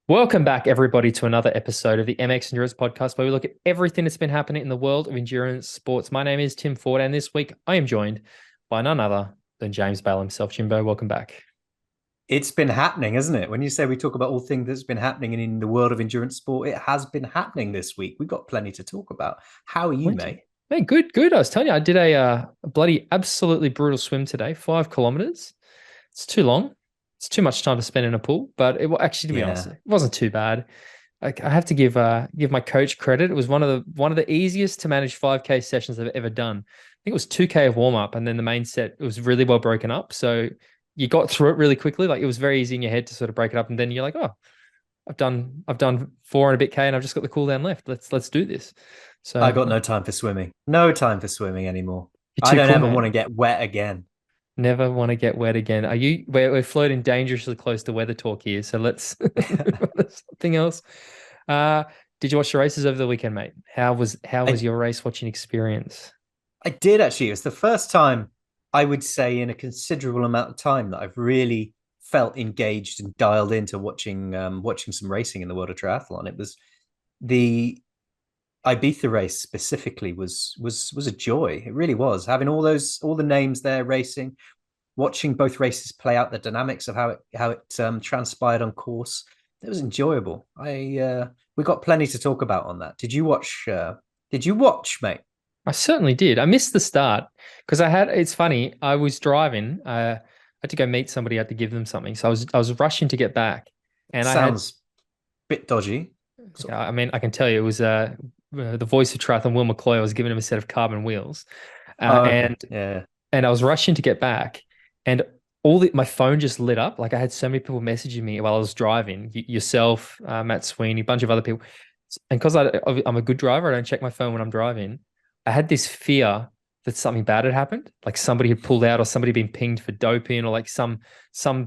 Welcome back, everybody, to another episode of the MX Endurance Podcast, where we look at everything that's been happening in the world of endurance sports. My name is Tim Ford, and this week I am joined by none other than James Bale himself. Jimbo, welcome back. It's been happening, hasn't it? When you say we talk about all things that's been happening in the world of endurance sport, it has been happening this week. We've got plenty to talk about. How are you, Plenty. mate? Hey, good, good. I was telling you, I did a bloody absolutely brutal swim today, 5 kilometers. It's too long. It's too much time to spend in a pool, but actually, to be honest, Yeah. it wasn't too bad. I have to give my coach credit. It was one of the easiest to manage 5K sessions I've ever done. I think it was 2K of warm up, and then the main set, it was really well broken up. So you got through it really quickly. Like, it was very easy in your head to sort of break it up, and then you're like, oh, I've done four and a bit K, and I've just got the cool down left. Let's do this. I So got no time for swimming. No time for swimming anymore. you're I too don't cool, ever want to man. get wet again. Never want to get wet again. We're floating dangerously close to weather talk here, so let's move on to something else. Uh, did you watch the races over the weekend, mate? How was I your race watching experience? I did actually. It's the first time I would say in a considerable amount of time that I've really felt engaged and dialed into watching some racing in the world of triathlon. It was the Ibiza race specifically was a joy. It really was having all the names there racing, watching both races play out the dynamics of how it transpired on course. It was enjoyable. I We got plenty to talk about on that. Did you watch? Did you watch, mate? I certainly did. I missed the start because it's funny. I was driving. I had to go meet somebody. I had to give them something. So I was rushing to get back, and I had. Sounds a bit dodgy. So, I mean, I can tell you, it was the voice of triathlon, Will McCloy. I was giving him a set of carbon wheels, uh, oh, okay, and yeah. and I was rushing to get back, and my phone just lit up. Like, I had so many people messaging me while I was driving. Yourself, Matt Sweeney, a bunch of other people, and because I'm a good driver, I don't check my phone when I'm driving. I had this fear that something bad had happened, like somebody had pulled out or somebody had been pinged for doping or like some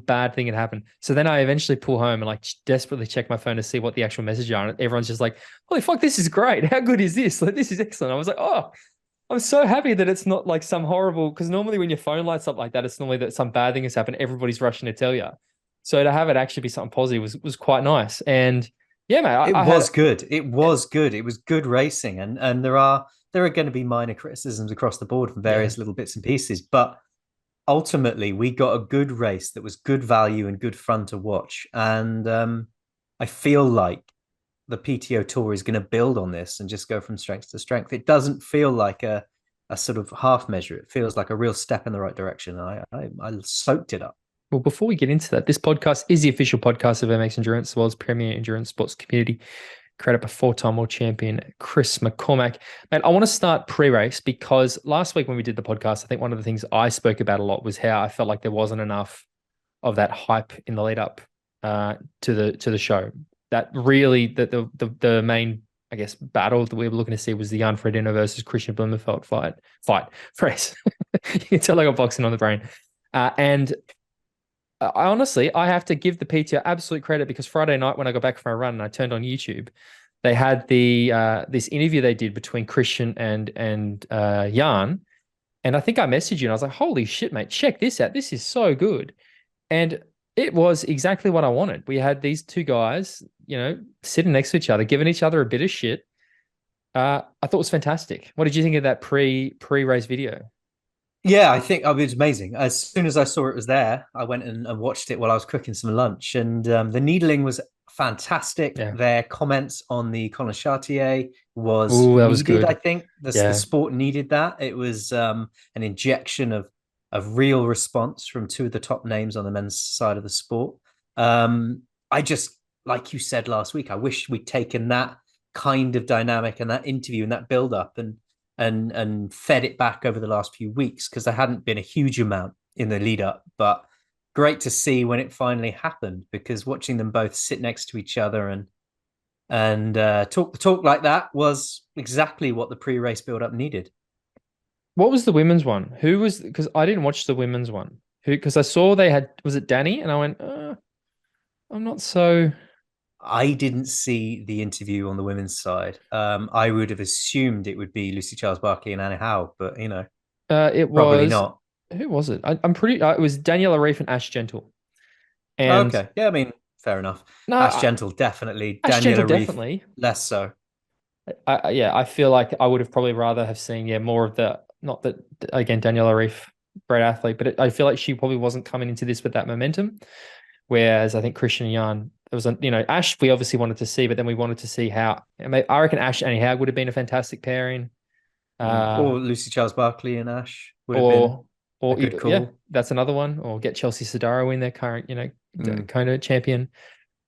bad thing had happened. So then I eventually pull home and like desperately check my phone to see what the actual messages are. And everyone's just like, "Holy fuck, this is great! How good is this? Like, this is excellent." I was like, "Oh, I'm so happy that it's not like some horrible." Because normally when your phone lights up like that, it's normally that some bad thing has happened. Everybody's rushing to tell you. So to have it actually be something positive was quite nice. And yeah, mate, It I had was good. It was good. It was good racing, and there are going to be minor criticisms across the board from yeah. various little bits and pieces, but ultimately we got a good race that was good value and good fun to watch. And I feel like the PTO Tour is going to build on this and just go from strength to strength. It doesn't feel like a sort of half measure. It feels like a real step in the right direction. I soaked it up. Well, before we get into that, this podcast is the official podcast of MX Endurance, as well as premier endurance sports community. Credit a four-time world champion, Chris McCormack. Man, I want to start pre-race because last week when we did the podcast, I think one of the things I spoke about a lot was how I felt like there wasn't enough of that hype in the lead up to the show. That really the main, I guess, battle that we were looking to see was the Jan Frodeno versus Christian Blumenfeld fight race. You can tell I got boxing on the brain. And I honestly, I have to give the PTO absolute credit because Friday night when I got back from a run and I turned on YouTube, they had this interview they did between Christian and Jan, and I think I messaged you and I was like, "Holy shit, mate! Check this out. This is so good." And it was exactly what I wanted. We had these two guys, sitting next to each other, giving each other a bit of shit. I thought it was fantastic. What did you think of that pre-race video? Yeah, I think it was amazing. As soon as I saw it was there, I went and watched it while I was cooking some lunch, and the needling was fantastic. Yeah. Their comments on the Colin Chartier was Oh, that was needed. I good. think the Yeah. sport needed that. It was an injection of real response from two of the top names on the men's side of the sport. I just, like you said last week, I wish we'd taken that kind of dynamic and that interview and that build up and fed it back over the last few weeks because there hadn't been a huge amount in the lead up. But great to see when it finally happened because watching them both sit next to each other and talk like that was exactly what the pre-race build up needed. What was the women's one? Who was, because I didn't watch the women's one. Who, because I saw they had, was it Danny? And I went, I'm not so. I didn't see the interview on the women's side. I would have assumed it would be Lucy Charles-Barclay and Anna Haug, but It probably was, not. who was it? I'm pretty, it was Daniela Reef and Ash Gentle. Oh, And okay, yeah, I mean, fair enough. No, Ash Gentle, definitely. Ash Daniela Gentle Reef, definitely. less so. I feel like I would have probably rather have seen more of the, not that again Daniela Reef, great athlete, but I feel like she probably wasn't coming into this with that momentum. Whereas I think Christian and Jan, it was Ash we obviously wanted to see, but then we wanted to see how. I reckon Ash and Haug would have been a fantastic pairing. Or Lucy Charles-Barclay and Ash would have been Or a good call. that's another one. Or get Chelsea Sodaro in their current Kona champion.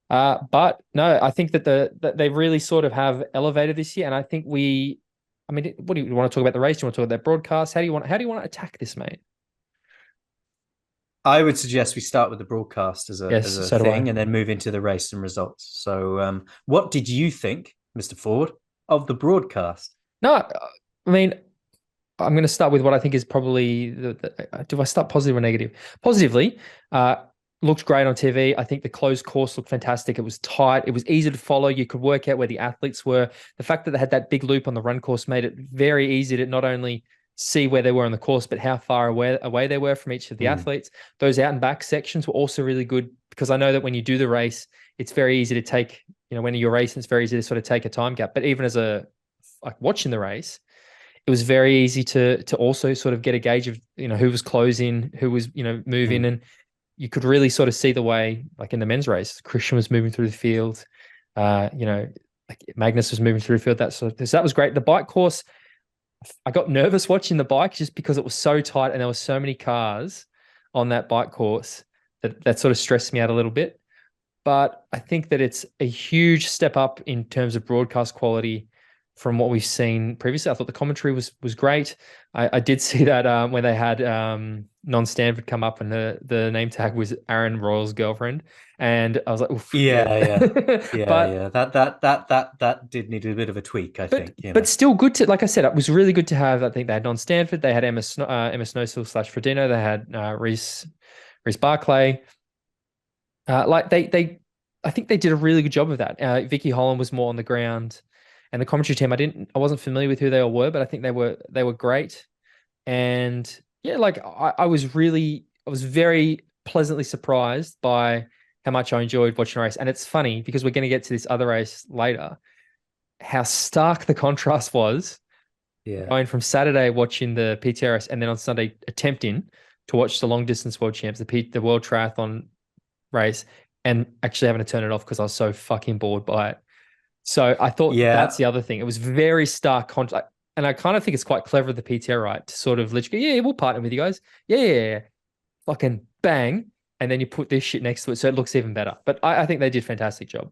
But no, I think that they really sort of have elevated this year, and I think what do you want to talk about the race? Do you want to talk about that broadcast? How do you want to attack this, mate? I would suggest we start with the broadcast as Yes, a so do I. thing, and then move into the race and results. So, what did you think, Mr. Ford, of the broadcast? No, I mean, I'm going to start with what I think is probably do I start positive or negative? Positively, looked great on TV. I think the closed course looked fantastic. It was tight. It was easy to follow. You could work out where the athletes were. The fact that they had that big loop on the run course made it very easy to not only see where they were on the course, but how far away they were from each of the athletes. Those out and back sections were also really good because I know that when you do the race, it's very easy to take, when you're racing, it's very easy to sort of take a time gap. But even as watching the race, it was very easy to also sort of get a gauge of, who was closing, who was, moving. And you could really sort of see the way, like in the men's race, Christian was moving through the field, like Magnus was moving through the field, that sort of thing. So that was great. The bike course, I got nervous watching the bike just because it was so tight and there were so many cars on that bike course that sort of stressed me out a little bit. But I think that it's a huge step up in terms of broadcast quality from what we've seen previously. I thought the commentary was great. I did see that when they had non-Stanford come up and the name tag was Aaron Royal's girlfriend, and I was like, oof, Yeah. But That did need a bit of a tweak, I think. But still good to, like I said, it was really good to have. I think they had non-Stanford, they had Emma Snowsill / Frodeno, they had Reese Barclay. I think they did a really good job of that. Vicky Holland was more on the ground, and the commentary team, I wasn't familiar with who they all were, but I think they were great. And yeah, like I was very pleasantly surprised by how much I enjoyed watching the race. And it's funny because we're going to get to this other race later, how stark the contrast was. Yeah. Going from Saturday watching the PTRS and then on Sunday attempting to watch the long distance world champs, the world triathlon race, and actually having to turn it off because I was so fucking bored by it. So I thought that's the other thing. It was very stark contrast. And I kind of think it's quite clever of the PTO, right? To sort of let you go, yeah, we'll partner with you guys. Yeah. Fucking bang. And then you put this shit next to it so it looks even better. But I think they did a fantastic job.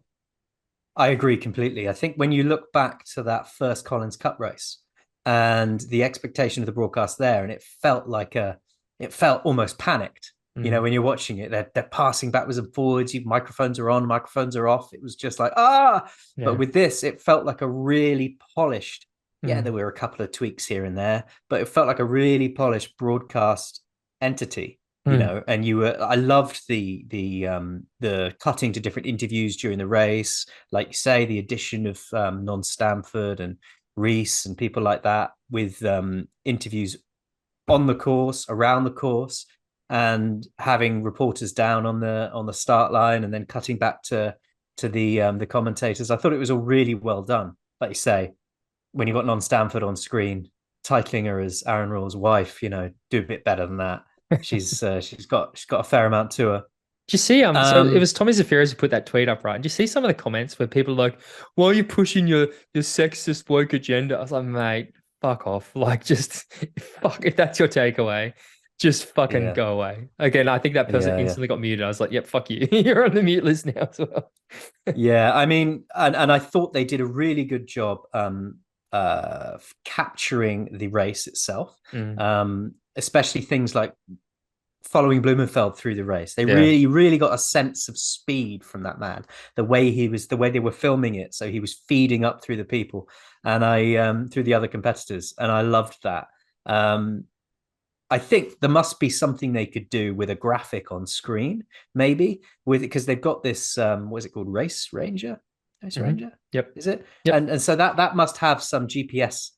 I agree completely. I think when you look back to that first Collins Cup race and the expectation of the broadcast there, and it felt almost panicked. When you're watching it, they're passing backwards and forwards. Microphones are on, microphones are off. It was just like, Yeah. But with this, it felt like a really polished. Yeah, there were a couple of tweaks here and there, but it felt like a really polished broadcast entity. And I loved the cutting to different interviews during the race, like you say, the addition of non-Stanford and Reese and people like that with interviews on the course, around the course, and having reporters down on the start line, and then cutting back to the commentators. I thought it was all really well done. Like you say, when you got non-Stanford on screen, titling her as Aaron Rawls' wife, do a bit better than that. She's got a fair amount to her. Do you see? So it was Tommy Zafiris who put that tweet up, right? Do you see some of the comments where people are like, "Why are you pushing your sexist woke agenda?" I was like, mate, fuck off. Like, just fuck. If that's your takeaway, just fucking go away. Again, I think that person instantly got muted. I was like, "Yep, fuck you. You're on the mute list now as well." Yeah, I mean, and I thought they did a really good job capturing the race itself, especially things like following Blumenfeld through the race. They really got a sense of speed from that man. The way they were filming it, so he was feeding up through the people and through the other competitors, and I loved that. I think there must be something they could do with a graphic on screen, maybe because they've got this what is it called, Race Ranger? Yep. Is it? Yep. And so that must have some GPS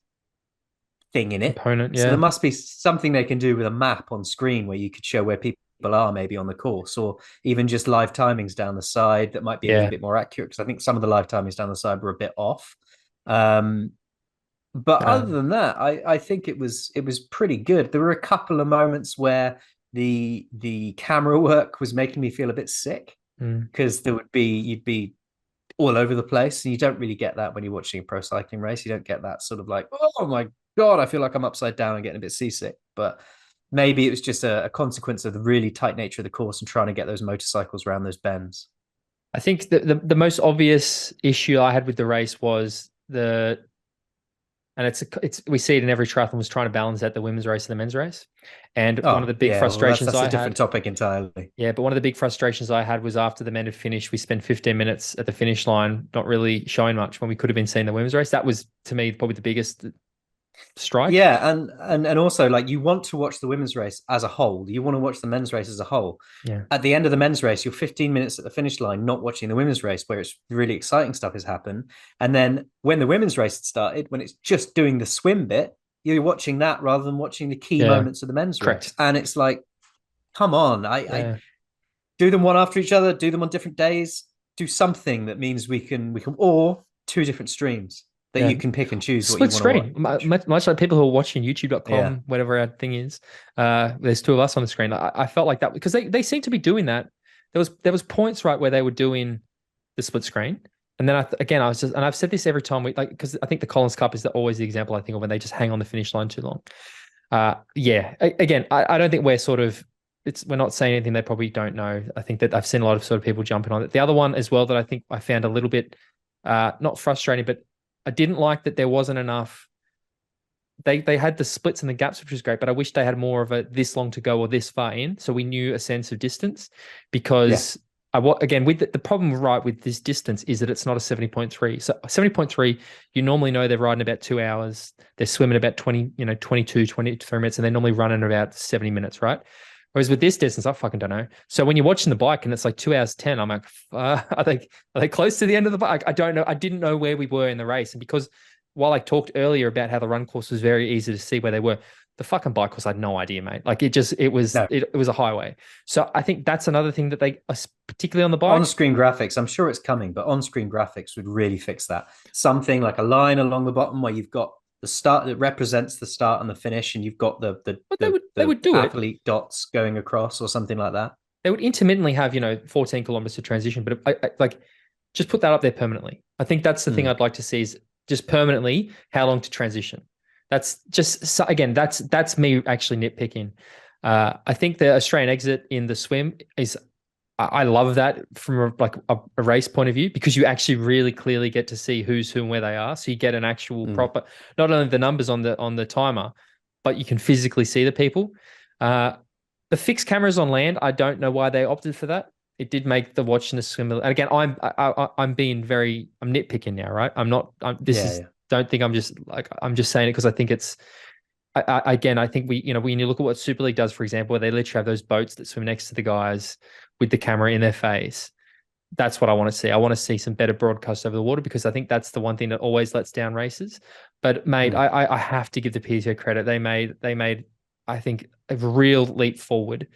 thing in it. Component, So there must be something they can do with a map on screen where you could show where people people are maybe on the course, or even just live timings down the side that might be a little Yeah. bit more accurate, because I think some of the live timings down the side were a bit off. But other than that, I think it was pretty good. There were a couple of moments where the camera work was making me feel a bit sick, because you'd be all over the place, and you don't really get that when you're watching a pro cycling race. You don't get that sort of like, oh my God, I feel like I'm upside down and getting a bit seasick. But maybe it was just a consequence of the really tight nature of the course and trying to get those motorcycles around those bends. I think the most obvious issue I had with the race was and it's we see it in every triathlon, was trying to balance out the women's race and the men's race. And one of the big frustrations that's I a different had, topic entirely. yeah, but one of the big frustrations I had was after the men had finished, we spent 15 minutes at the finish line, not really showing much when we could have been seeing the women's race. That was, to me, probably the biggest strike. Yeah, and also, like, you want to watch the women's race as a whole. You want to watch the men's race as a whole. Yeah. At the end of the men's race, you're 15 minutes at the finish line not watching the women's race, where it's really exciting stuff has happened. And then when the women's race had started, when it's just doing the swim bit, you're watching that rather than watching the key moments of the men's race. And it's like, come on, I do them one after each other, do them on different days, do something that means we can or two different streams that you can pick and choose what you want screen. to watch. Much like people who are watching youtube.com, Yeah. whatever our thing is. There's two of us on the screen. I felt like that because they seem to be doing that. There was points, right, where they were doing the split screen. And then I was just, and I've said this every time because I think the Collins Cup is always the example I think of when they just hang on the finish line too long. Again, I don't think we're sort of, we're not saying anything they probably don't know. I think that I've seen a lot of sort of people jumping on it. The other one as well that I think I found a little bit, not frustrating, but I didn't like that there wasn't enough. They had the splits and the gaps, which was great, but I wish they had more of a this long to go or this far in, so we knew a sense of distance. Because again, with the problem right with this distance is that it's not a 70.3. So 70.3, you normally know they're riding about 2 hours. They're swimming about 22, 23 minutes, and they normally run in about 70 minutes, right? Whereas with this distance, I fucking don't know. So when you're watching the bike and it's like 2 hours 10, I'm like, are they close to the end of the bike? I don't know. I didn't know where we were in the race. And because while I talked earlier about how the run course was very easy to see where they were, the fucking bike course, I had no idea, mate. Like it was a highway. So I think that's another thing that they, particularly on the bike. On-screen graphics, I'm sure it's coming, but on-screen graphics would really fix that. Something like a line along the bottom where you've got the start that represents the start and the finish, and you've got they would do athlete dots going across or something like that. They would intermittently have 14 kilometers to transition, but I like just put that up there permanently. I think that's the thing I'd like to see is just permanently how long to transition. That's just, again, that's me actually nitpicking. I think the Australian exit in the swim is, I love that from a race point of view, because you actually really clearly get to see who's who and where they are. So you get an actual proper, not only the numbers on the timer, but you can physically see the people. The fixed cameras on land, I don't know why they opted for that. It did make the watching the swim. And again, I'm nitpicking now, right? Don't think I'm just saying it because I think it's, I think when you look at what Super League does, for example, where they literally have those boats that swim next to the guys with the camera in their face. That's what I want to see. I want to see some better broadcast over the water, because I think that's the one thing that always lets down races. But mate, I have to give the PTO credit. They made, I think, a real leap forward.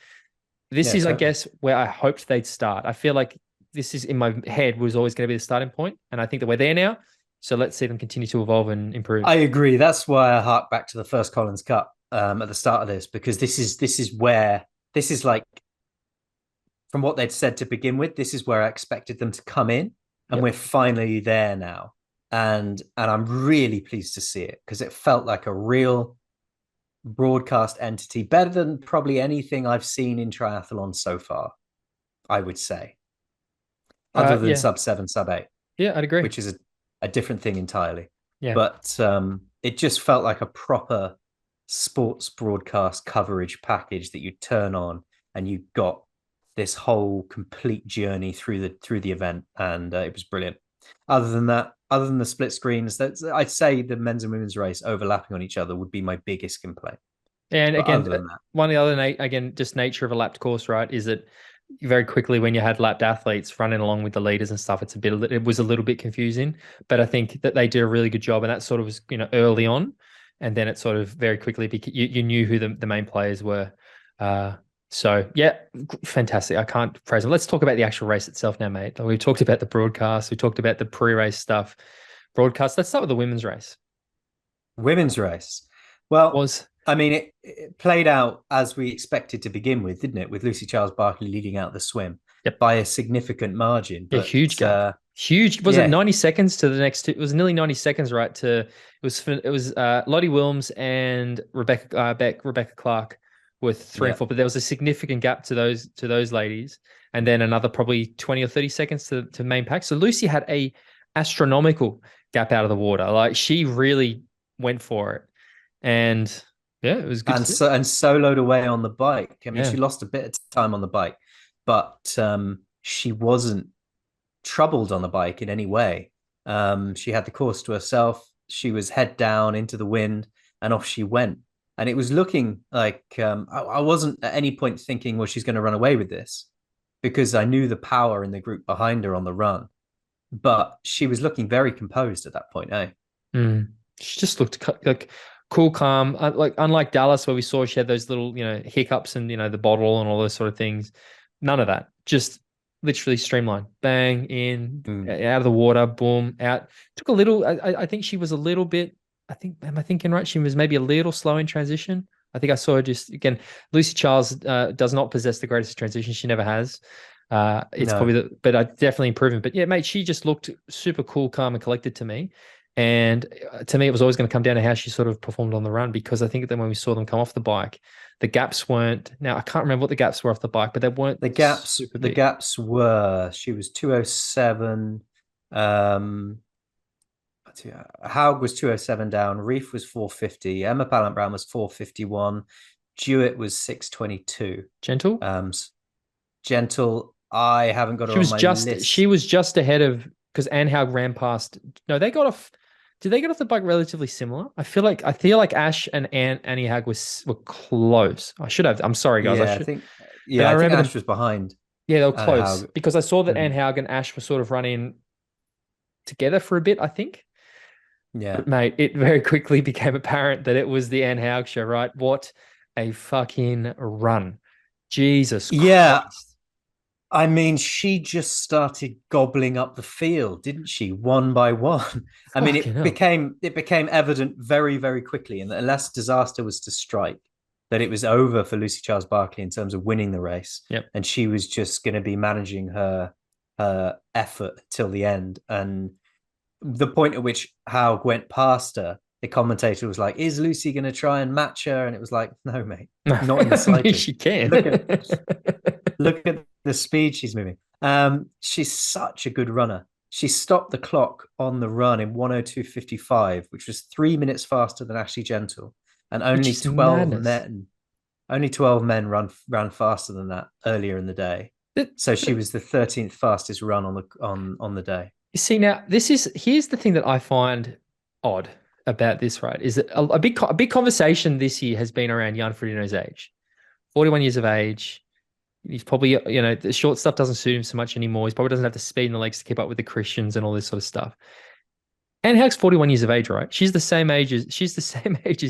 This is, totally, I guess, where I hoped they'd start. I feel like this is, in my head, was always going to be the starting point. And I think that we're there now. So let's see them continue to evolve and improve. I agree. That's why I hark back to the first Collins Cup at the start of this, because this is like, from what they'd said to begin with, this is where I expected them to come in, and we're finally there now. And I'm really pleased to see it, because it felt like a real broadcast entity, better than probably anything I've seen in triathlon so far, I would say, other than sub 7, sub 8. Yeah, I'd agree. Which is a different thing entirely. Yeah. But it just felt like a proper sports broadcast coverage package that you turn on, and you got this whole complete journey through the event, and it was brilliant. Other than the split screens, I'd say the men's and women's race overlapping on each other would be my biggest complaint. And but again, one of the other, just nature of a lapped course, right, is that very quickly when you had lapped athletes running along with the leaders and stuff, it was a little bit confusing. But I think that they did a really good job, and that sort of was early on, and then it sort of very quickly you knew who the main players were. So yeah, fantastic. I can't praise them. Let's talk about the actual race itself now, mate. We've talked about the broadcast. We talked about the pre-race stuff. Broadcast. Let's start with the women's race. Women's race. Well, Was I mean, it played out as we expected to begin with, didn't it? With Lucy Charles-Barclay leading out the swim Yep. by a significant margin. A But huge gap. Huge. Was it yeah, 90 seconds to the next two? It was nearly 90 seconds, right? It was Lottie Wilms and Rebecca Clark with 3 and 4, but there was a significant gap to those ladies, and then another probably 20 or 30 seconds to main pack. So Lucy had a astronomical gap out of the water. Like she really went for it. And yeah, it was good. and soloed away on the bike. I mean, Yeah. she lost a bit of time on the bike, but she wasn't troubled on the bike in any way. She had the course to herself. She was head down into the wind, and off she went. And it was looking like I wasn't at any point thinking, well, she's going to run away with this, because I knew the power in the group behind her on the run. But she was looking very composed at that point, eh? She just looked like cool, calm. Like unlike Dallas, where we saw she had those little, hiccups and the bottle and all those sort of things. None of that. Just literally streamlined. Bang in, out of the water, boom, out. Took a little. I think she was a little bit. Am I thinking right? She was maybe a little slow in transition. I think I saw her just again. Lucy Charles does not possess the greatest transition. She never has. It's No. probably but definitely improvement. But yeah, mate, she just looked super cool, calm, and collected to me. And to me, it was always going to come down to how she sort of performed on the run, because I think that when we saw them come off the bike, the gaps weren't. Now I can't remember what the gaps were off the bike, but they weren't The gaps. super The big. gaps were she was 207. Haug was 207 down. Reef was 450. Emma Pallant Brown was 451. Jewett was 622. Gentle. Gentle. I haven't got her on my list. She was just ahead of, because Anne Haug ran past. No, they got off. Did they get off the bike relatively similar? I feel like Ash and Annie Haug were close. I should have. I'm sorry, guys. Yeah, I think. Yeah, I think Ash was behind. Yeah, they were close Haug. because I saw that Anne Haug and Ash were sort of running together for a bit, I think. Yeah. But mate, it very quickly became apparent that it was the Anne Haug show, right? What a fucking run. Jesus Yeah. Christ. I mean, she just started gobbling up the field, didn't she? One by one. I mean, it became evident very, very quickly, and unless disaster was to strike, that it was over for Lucy Charles-Barclay in terms of winning the race. Yep. And she was just going to be managing her effort till the end. And the point at which Haug went past her, the commentator was like, "Is Lucy going to try and match her?" And it was like, "No, mate, not in the slightest." She can. Look at the speed she's moving. She's such a good runner. She stopped the clock on the run in 102.55, which was 3 minutes faster than Ashley Gentle, and only 12 men. Only 12 men ran faster than that earlier in the day. So she was the 13th fastest run on the day. You see, now here's the thing that I find odd about this, right? Is that a big conversation this year has been around Jan Frodeno's age, 41 years of age. He's probably, the short stuff doesn't suit him so much anymore. He probably doesn't have the speed in the legs to keep up with the Christians and all this sort of stuff. Anne Haug's 41 years of age, right? She's the same age as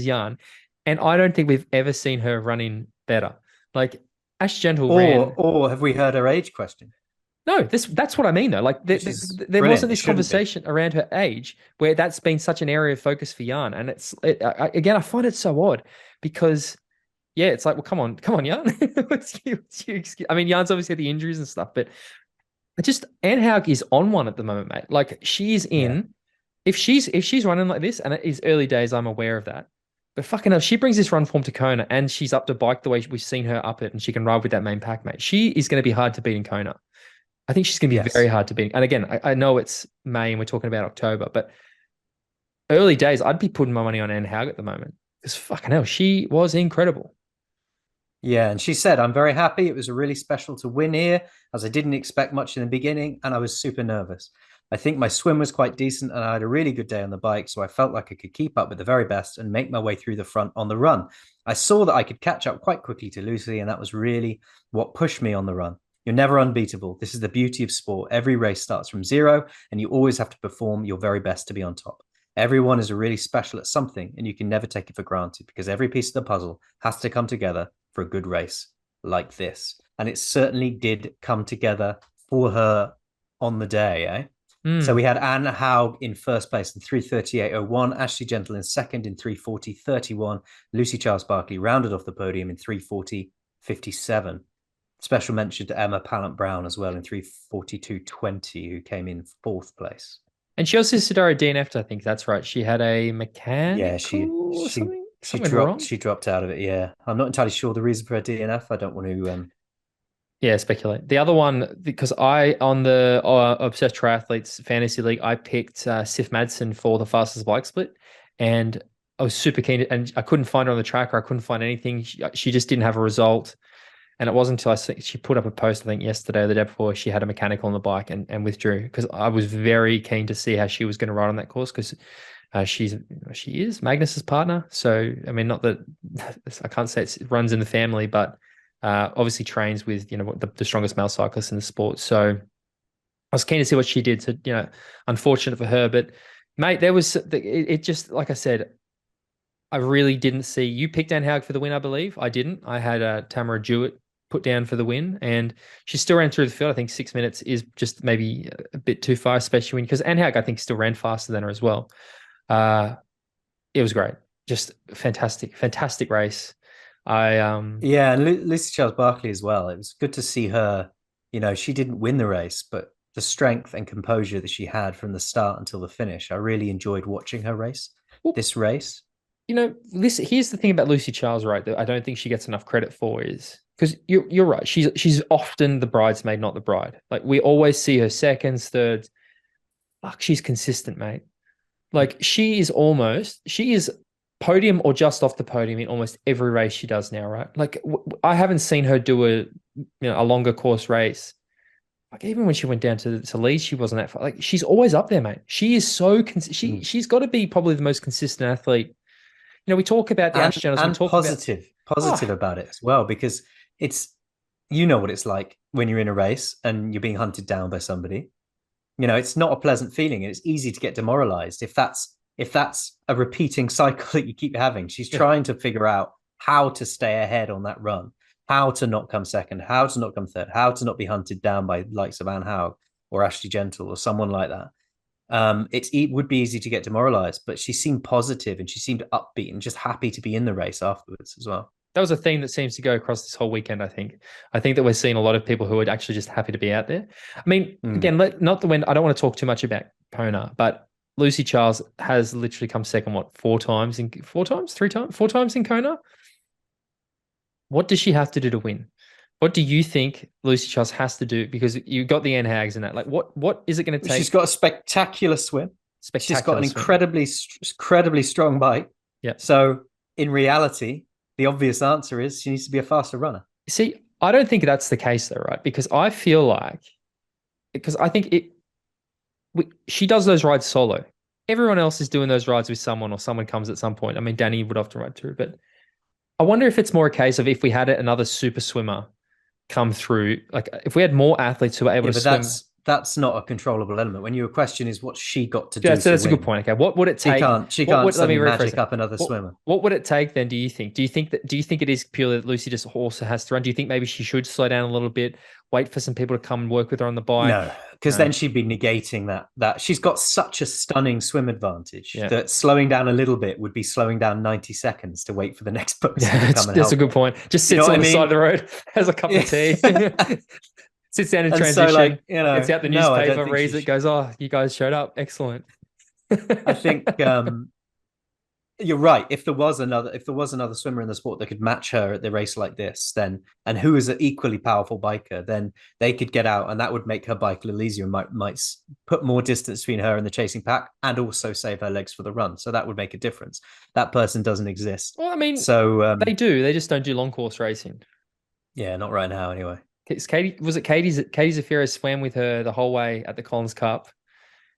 Jan, and I don't think we've ever seen her running better. Like Ash Gentle or have we heard her age question? No, that's what I mean though. Like there wasn't this conversation around her age where that's been such an area of focus for Jan, and again I find it so odd because yeah, it's like, well, come on, Jan. I mean, Jan's obviously had the injuries and stuff, but Anne Haug is on one at the moment, mate. Like she's in. Yeah. If she's running like this, and it is early days, I'm aware of that. But fucking hell, she brings this run form to Kona, and she's up to bike the way we've seen her up it, and she can ride with that main pack, mate. She is going to be hard to beat in Kona. I think she's going to be very hard to beat. And again, I know it's May and we're talking about October, but early days, I'd be putting my money on Anne Haug at the moment because fucking hell, she was incredible. Yeah, and she said, "I'm very happy. It was really special to win here, as I didn't expect much in the beginning, and I was super nervous. I think my swim was quite decent, and I had a really good day on the bike, so I felt like I could keep up with the very best and make my way through the front on the run. I saw that I could catch up quite quickly to Lucy, and that was really what pushed me on the run. You're never unbeatable. This is the beauty of sport. Every race starts from zero, and you always have to perform your very best to be on top. Everyone is really special at something, and you can never take it for granted because every piece of the puzzle has to come together for a good race. like this. And it certainly did come together for her on the day, eh? So we had Anne Haug in first place in 3:38.01, Ashley Gentle in second in 3:40.31, Lucy Charles-Barclay rounded off the podium in 3:40.57. Special mention to Emma Pallant-Brown as well in 3:42.20, who came in fourth place. And she also Sidara DNF'd, I think that's right. She had a mechanical Yeah, she dropped out of it. Yeah, I'm not entirely sure the reason for her DNF. I don't want to yeah, speculate. The other one, because on the Obsessed Triathletes Fantasy League, I picked Sif Madsen for the fastest bike split, and I was super keen and I couldn't find her on the tracker. I couldn't find anything. She just didn't have a result. And it wasn't until she put up a post, I think yesterday or the day before, she had a mechanical on the bike and withdrew, because I was very keen to see how she was going to ride on that course, because she is Magnus's partner. So, I mean, not that I can't say it runs in the family, but obviously trains with, the strongest male cyclists in the sport. So I was keen to see what she did. So, unfortunate for her, but mate, it just, like I said, I really didn't see, you picked Anne Haug for the win, I believe. I didn't. I had Tamara Jewett put down for the win, and she still ran through the field. I think 6 minutes is just maybe a bit too far, especially because Anne Haug, I think, still ran faster than her as well. It was great. Just fantastic race. Yeah, and Lucy Charles-Barclay as well. It was good to see her. She didn't win the race, but the strength and composure that she had from the start until the finish, I really enjoyed watching her race. This race. Here's the thing about Lucy Charles, right, that I don't think she gets enough credit for, is because you're right. She's often the bridesmaid, not the bride. Like, we always see her seconds, thirds. Fuck, she's consistent, mate. Like, she is podium or just off the podium in almost every race she does now, right? Like, I haven't seen her do a longer course race. Like, even when she went down to Leeds, she wasn't that far. Like, she's always up there, mate. She is so she's got to be probably the most consistent athlete. We talk about the Ash channels. And positive about it as well, because it's, what it's like when you're in a race and you're being hunted down by somebody. It's not a pleasant feeling, and it's easy to get demoralized if that's a repeating cycle that you keep having. She's trying to figure out how to stay ahead on that run, how to not come second, how to not come third, how to not be hunted down by likes of Anne Haug or Ashley Gentle or someone like that. It would be easy to get demoralized, but she seemed positive and she seemed upbeat and just happy to be in the race afterwards as well. That was a theme that seems to go across this whole weekend, I think. I think that we're seeing a lot of people who are actually just happy to be out there. I mean, again, I don't want to talk too much about Kona, but Lucy Charles has literally come second, four times in Kona? What does she have to do to win? What do you think Lucy Charles has to do? Because you got the Anne Haugs in that. Like, what is it going to take? She's got a spectacular swim. She's got an incredibly strong bike. Yeah. So in reality, the obvious answer is she needs to be a faster runner. See, I don't think that's the case though, right? Because I think she does those rides solo. Everyone else is doing those rides with someone, or someone comes at some point. I mean, Danny would often ride through, but I wonder if it's more a case of if we had another super swimmer come through, like if we had more athletes who were able to swim. That's not a controllable element. When your question is what she got to do. Yeah, so that's a good point. Okay, what would it take? She can't suddenly magic up another swimmer. What would it take then? Do you think it is purely that Lucy just also has to run? Do you think maybe she should slow down a little bit, wait for some people to come and work with her on the bike? No, because then she'd be negating that she's got such a stunning swim advantage that slowing down a little bit would be slowing down 90 seconds to wait for the next person to come and help. That's a good point. Just sits on the side of the road, has a cup of tea. Sits down in transition. So, it's out the newspaper, reads it, goes, "Oh, you guys showed up. Excellent." I think you're right. If there was another swimmer in the sport that could match her at the race like this, then, and who is an equally powerful biker, then they could get out, and that would make her bike a little easier and might put more distance between her and the chasing pack, and also save her legs for the run. So that would make a difference. That person doesn't exist. Well, I mean, so they do. They just don't do long course racing. Yeah, not right now, anyway. Katie Zaferes swam with her the whole way at the Collins Cup.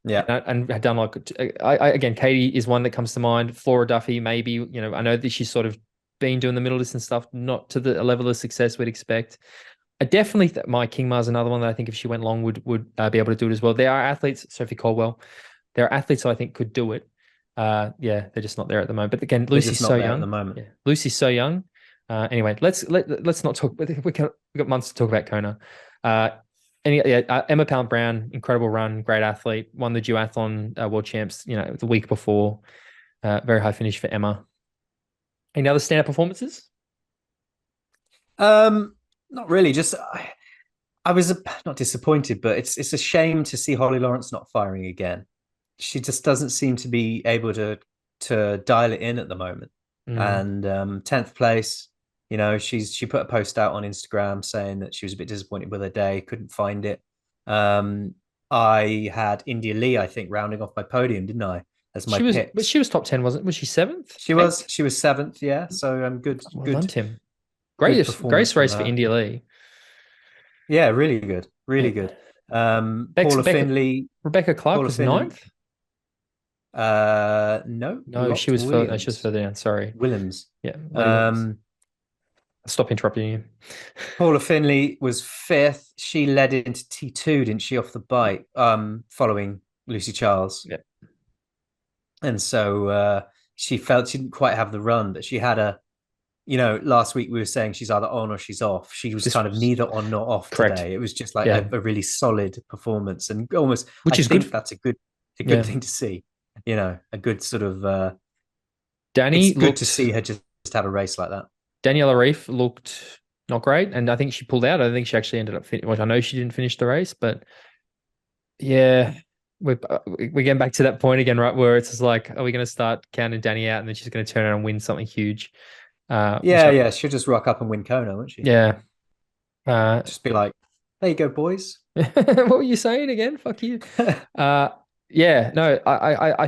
Yeah. And had done again, Katie is one that comes to mind. Flora Duffy, maybe, I know that she's sort of been doing the middle distance stuff, not to the level of success we'd expect. I definitely think Maya Kingma's another one that I think if she went long would be able to do it as well. There are athletes, Sophie Caldwell, there are athletes who I think could do it. They're just not there at the moment. But again, Lucy's so young. At the moment. Yeah. Lucy's so young. Anyway, let's not talk. We got months to talk about Kona. Emma Pallant-Brown, incredible run, great athlete, won the duathlon world champs. The week before, very high finish for Emma. Any other standout performances? Not really. Just I was not disappointed, but it's a shame to see Holly Lawrence not firing again. She just doesn't seem to be able to dial it in at the moment. And 10th place, she put a post out on Instagram saying that she was a bit disappointed with her day, couldn't find it. I had India Lee, I think, rounding off my podium, didn't I? As my pick. But she was top 10, wasn't? Was she 7th? She was 7th, yeah. So I'm good. Well good. done, Tim. Great race for India Lee. Yeah, really good. Really good. Paula Findlay. Rebecca Clark was 9th? No, she was further down. Sorry. Williams. Yeah. Stop interrupting you. Paula Findlay was 5th. She led into T2, didn't she, off the bike, following Lucy Charles. Yeah. And so she felt she didn't quite have the run, but she had last week we were saying she's either on or she's off. She was kind of neither on nor off today. It was just like a really solid performance, and almost, which is good. That's a good thing to see. A good sort of Danny. It's good to see her just have a race like that. Daniela Reif looked not great, and I think she pulled out. I think she actually ended up I know she didn't finish the race, but yeah, we're getting back to that point again, right? Where it's just like, are we going to start counting Danny out, and then she's going to turn around and win something huge? She'll just rock up and win Kona, won't she? Yeah. Just be like, there you go, boys. What were you saying again? Fuck you. I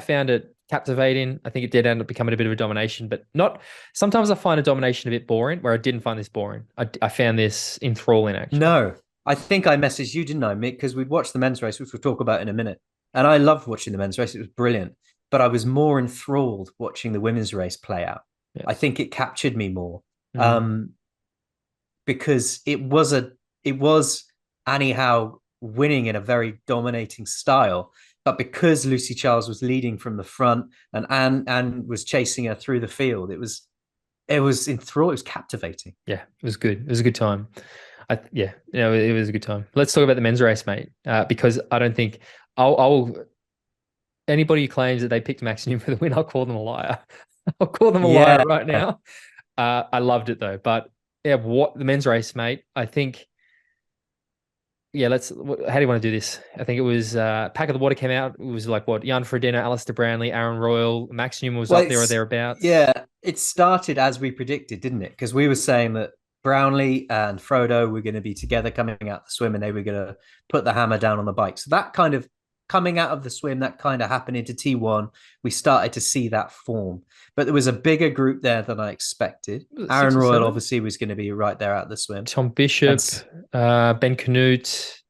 found it captivating. I think it did end up becoming a bit of a domination, but not. Sometimes I find a domination a bit boring, where I didn't find this boring. I found this enthralling, actually. No, I think I messaged you, didn't I, Mick? Because we'd watched the men's race, which we'll talk about in a minute. And I loved watching the men's race. It was brilliant. But I was more enthralled watching the women's race play out. Yes. I think it captured me more. Because it was Annie Haug winning in a very dominating style. But because Lucy Charles was leading from the front and Anne was chasing her through the field, it was enthralling. It was captivating. Yeah, it was good. It was a good time. It was a good time. Let's talk about the men's race, mate. Because I don't think anybody who claims that they picked Max Neumann for the win, I'll call them a liar. I'll call them a liar right now. I loved it though. But yeah, what the men's race, mate, I think. Yeah, how do you want to do this? I think it was Pack of the Water came out. It was like Jan Frodeno, Alistair Brownlee, Aaron Royal, Max Neumann was up there or thereabouts. Yeah, it started as we predicted, didn't it? Because we were saying that Brownlee and Frodo were going to be together coming out the swim, and they were going to put the hammer down on the bike. So that kind of coming out of the swim, that kind of happened into T1. We started to see that form. But there was a bigger group there than I expected. Aaron Royal obviously was going to be right there at the swim. Tom Bishop, Ben Canute.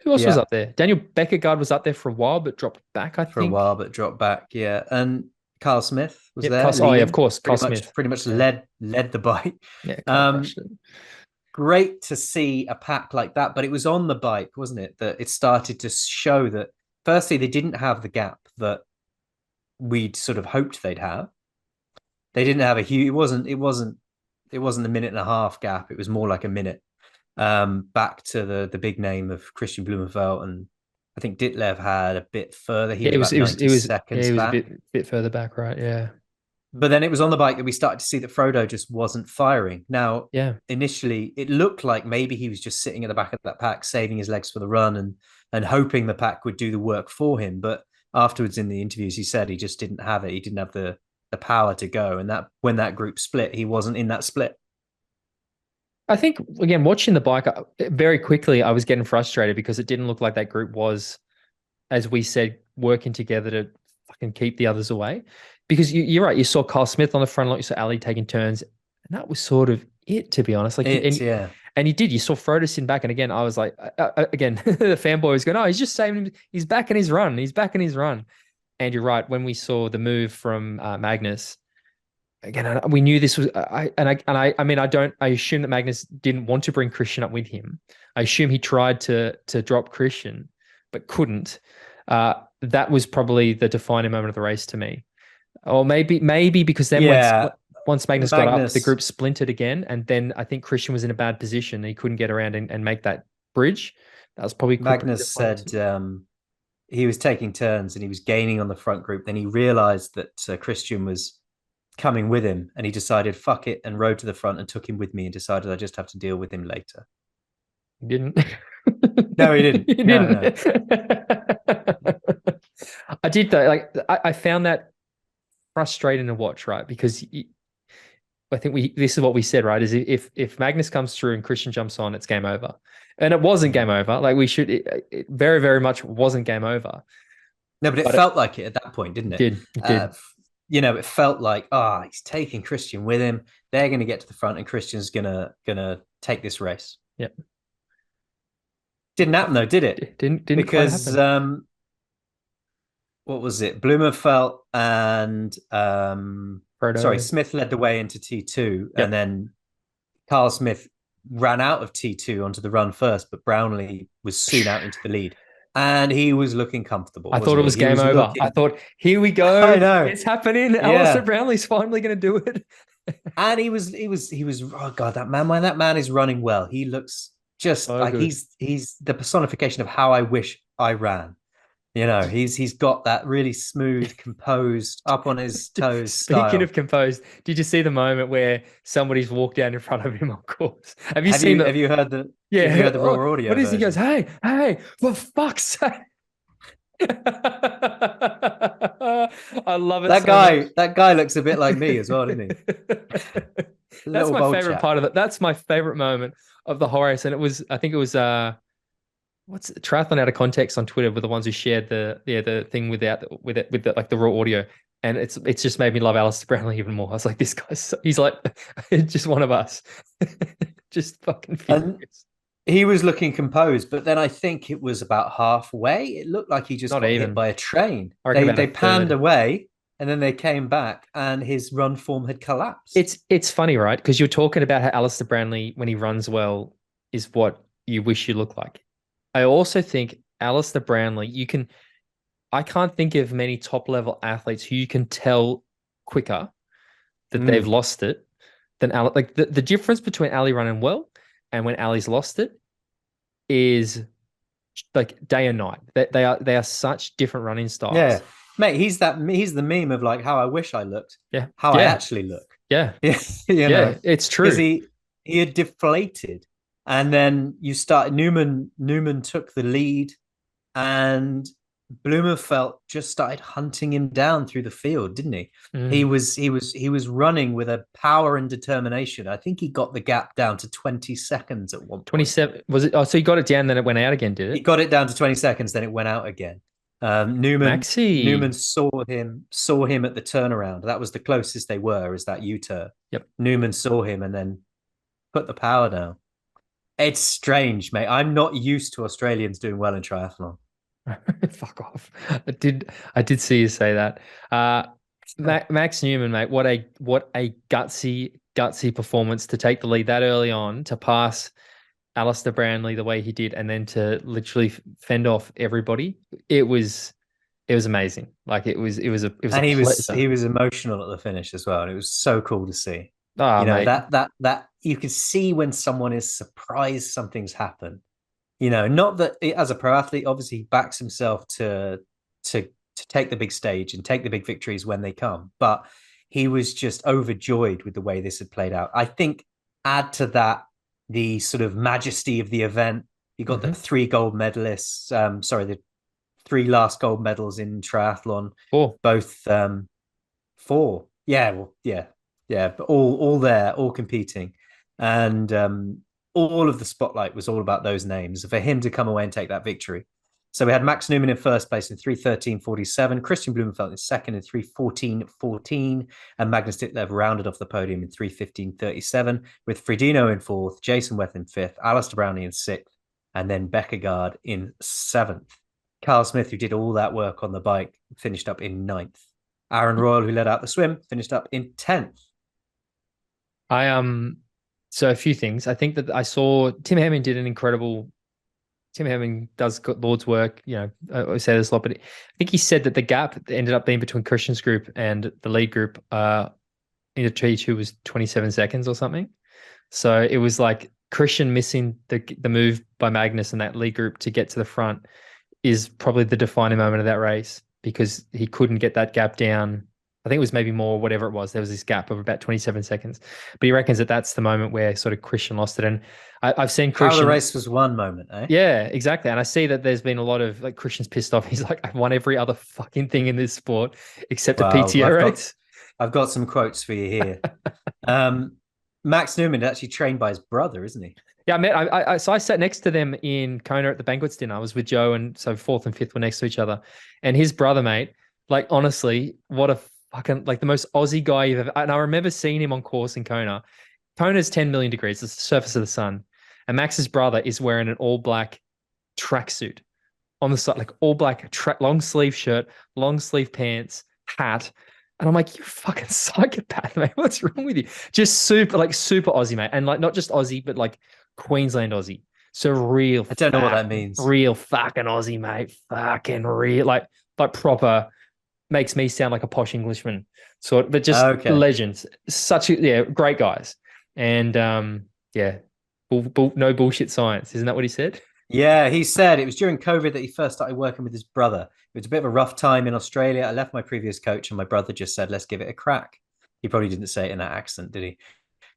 Who else was up there? Daniel Beckergaard was up there for a while, but dropped back, I think. For a while, but dropped back, yeah. And Carl Smith was there. Of course. Carl Smith. Pretty much led the bike. Yeah, great to see a pack like that, but it was on the bike, wasn't it? That it started to show that, firstly, they didn't have the gap that we'd sort of hoped they'd have. They didn't have a huge. It wasn't a minute and a half gap. It was more like a minute. Back to the big name of Christian Blumenfeld, and I think Ditlev had a bit further. It was a bit further back, right? Yeah. But then it was on the bike that we started to see that Frodo just wasn't firing. Now, initially it looked like maybe he was just sitting at the back of that pack, saving his legs for the run and hoping the pack would do the work for him. But afterwards in the interviews, he said he just didn't have it. He didn't have the power to go. And that when that group split, he wasn't in that split. I think, again, watching the bike, very quickly, I was getting frustrated because it didn't look like that group was, as we said, working together to fucking keep the others away. Because you're right, you saw Carl Smith on the front line, you saw Ali taking turns, and that was sort of it, to be honest. And you saw Frodo sitting back, and again, I was like, again, the fanboy was going, oh, he's just saving him, he's back in his run, And you're right, when we saw the move from Magnus, again, we knew this was. I assume that Magnus didn't want to bring Christian up with him. I assume he tried to drop Christian, but couldn't. That was probably the defining moment of the race to me. Or maybe because then once Magnus got up, the Magnus group splintered again, and then I think Christian was in a bad position. He couldn't get around and make that bridge. That was probably pretty Magnus said he was taking turns and he was gaining on the front group. Then he realized that Christian was coming with him, and he decided, fuck it, and rode to the front and took him with me and decided I just have to deal with him later. He didn't. No, he didn't. He didn't. No. I did though. Like I found that frustrating to watch, right? Because I think this is what we said, right? Is if Magnus comes through and Christian jumps on, it's game over. And it wasn't game over. Like it very, very much wasn't game over. No, but it felt like it at that point, didn't it? It did. It felt like, he's taking Christian with him. They're going to get to the front, and Christian's gonna take this race. Yep. Didn't happen though, did it? Didn't because what was it? Blumenfeld and Smith led the way into T2, and then Carl Smith ran out of T2 onto the run first, but Brownlee was soon out into the lead. And he was looking comfortable. I thought it was game over. I thought, here we go. I know. It's happening. Yeah. Alistair Brownlee's finally going to do it. And he was, oh God, that man is running well. He looks just like good. He's the personification of how I wish I ran. He's got that really smooth, composed, up on his toes Speaking style. of composed, did you see the moment where somebody's walked down in front of him on course? Have you heard the raw audio? What is he goes, hey, for fuck's sake. I love it. That guy looks a bit like me as well, doesn't he? That's my favorite part of it. That's my favorite moment of the whole race. And I think it was what's it, Triathlon Out of Context on Twitter were the ones who shared the thing with the like the raw audio, and it's just made me love Alistair Brownlee even more. I was like, this guy's he's like just one of us, just fucking furious. He was looking composed, but then I think it was about halfway. It looked like he just got hit by a train. They panned away, and then they came back, and his run form had collapsed. It's funny, right? Because you're talking about how Alistair Brownlee, when he runs well, is what you wish you looked like. I also think Alistair Brownlee, I can't think of many top level athletes who you can tell quicker that they've lost it than Ali. Like the difference between Ali running well and when Ali's lost it is like day and night. They are such different running styles. Yeah, mate, he's the meme of like how I wish I looked. Yeah, I actually look. Yeah, yeah, it's true. He had deflated. And then you started Neuwmann took the lead, and Blumenfeld just started hunting him down through the field, didn't he? He was running with a power and determination. I think he got the gap down to 20 seconds at one point. 27 was it? Oh, so he got it down, then it went out again, did it? He got it down to 20 seconds, then it went out again. Neuwmann saw him at the turnaround. That was the closest they were, is that U-turn. Yep. Neuwmann saw him and then put the power down. It's strange, mate. I'm not used to Australians doing well in triathlon. Fuck off. I did see you say that. Max Neuwmann, mate, what a gutsy performance to take the lead that early on, to pass Alistair Brownlee the way he did, and then to literally fend off everybody. It was amazing. Like it was and he was emotional at the finish as well. And it was so cool to see. Oh, that you can see when someone is surprised something's happened. Not that as a pro athlete, obviously he backs himself to take the big stage and take the big victories when they come, but he was just overjoyed with the way this had played out. I think add to that the sort of majesty of the event. You got the 3 gold medalists. The 3 last gold medals in triathlon. 4. Both 4. Yeah, but all there, all competing. And all of the spotlight was all about those names, for him to come away and take that victory. So we had Max Neuwmann in first place in 3:13.47, Christian Blumenfeld in second in 3:14.14, and Magnus Ditlev rounded off the podium in 3:15.37, with Frodeno in fourth, Jason Weth in fifth, Alistair Brownlee in sixth, and then Beckergaard in seventh. Carl Smith, who did all that work on the bike, finished up in ninth. Aaron Royal, who led out the swim, finished up in 10th. So a few things. I think that I saw Tim Hemming did an incredible. Tim Hemming does Lord's work. I say this a lot, but I think he said that the gap ended up being between Christian's group and the lead group in the T2 was 27 seconds or something. So it was like Christian missing the move by Magnus and that lead group to get to the front is probably the defining moment of that race, because he couldn't get that gap down. I think it was maybe more, whatever it was. There was this gap of about 27 seconds. But he reckons that that's the moment where sort of Christian lost it. And I've seen Christian. How the race was one moment, eh? Yeah, exactly. And I see that there's been a lot of like Christian's pissed off. He's like, I've won every other fucking thing in this sport except the PTO race. I've got some quotes for you here. Max Neuwmann is actually trained by his brother, isn't he? Yeah, I so I sat next to them in Kona at the banquets dinner. I was with Joe, and so fourth and fifth were next to each other. And his brother, mate, like honestly, what a fucking like the most Aussie guy you've ever. And I remember seeing him on course in Kona. Kona's 10 million degrees. It's the surface of the sun. And Max's brother is wearing an all black tracksuit on the side, like all black long sleeve shirt, long sleeve pants, hat. And I'm like, you fucking psychopath, mate. What's wrong with you? Just super Aussie, mate. And like not just Aussie, but like Queensland Aussie. So real. I don't know what that means. Real fucking Aussie, mate. Fucking real, like proper. Makes me sound like a posh Englishman. So, but just legends. Great guys. And no bullshit science. Isn't that what he said? Yeah, he said it was during COVID that he first started working with his brother. It was a bit of a rough time in Australia. I left my previous coach and my brother just said, let's give it a crack. He probably didn't say it in that accent, did he?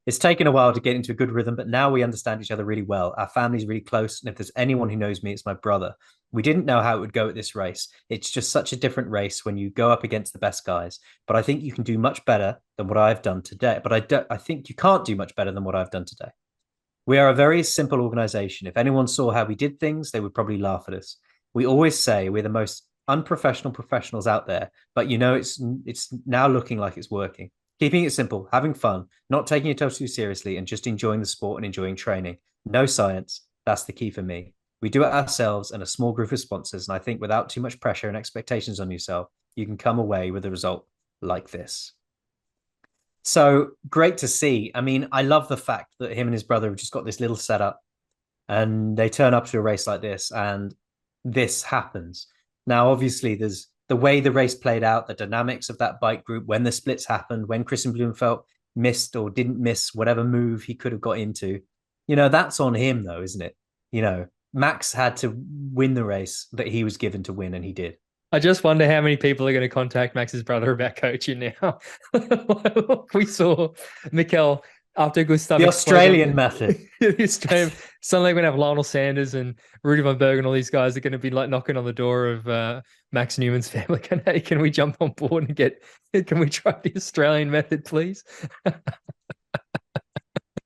It's taken a while to get into a good rhythm, but now we understand each other really well. Our family's really close. And if there's anyone who knows me, it's my brother. We didn't know how it would go at this race. It's just such a different race when you go up against the best guys. But I think you can do much better than what I've done today. But I think you can't do much better than what I've done today. We are a very simple organization. If anyone saw how we did things, they would probably laugh at us. We always say we're the most unprofessional professionals out there, but it's now looking like it's working. Keeping it simple, having fun, not taking yourself too seriously, and just enjoying the sport and enjoying training. No science. That's the key for me. We do it ourselves and a small group of sponsors, and I think without too much pressure and expectations on yourself, you can come away with a result like this. So great to see. I mean, I love the fact that him and his brother have just got this little setup and they turn up to a race like this and this happens. Now, obviously, there's the way the race played out, the dynamics of that bike group, when the splits happened, when Christian Blumenfeld missed or didn't miss whatever move he could have got into. That's on him, though, isn't it? Max had to win the race that he was given to win, and he did. I just wonder how many people are going to contact Max's brother about coaching now. We saw Mikel after Gustav. The Australian method. The Australian. Suddenly we're going to have Lionel Sanders and Rudy Von Berg and all these guys are going to be like knocking on the door of Max Neuwmann's family. Hey, can we jump on board and can we try the Australian method, please?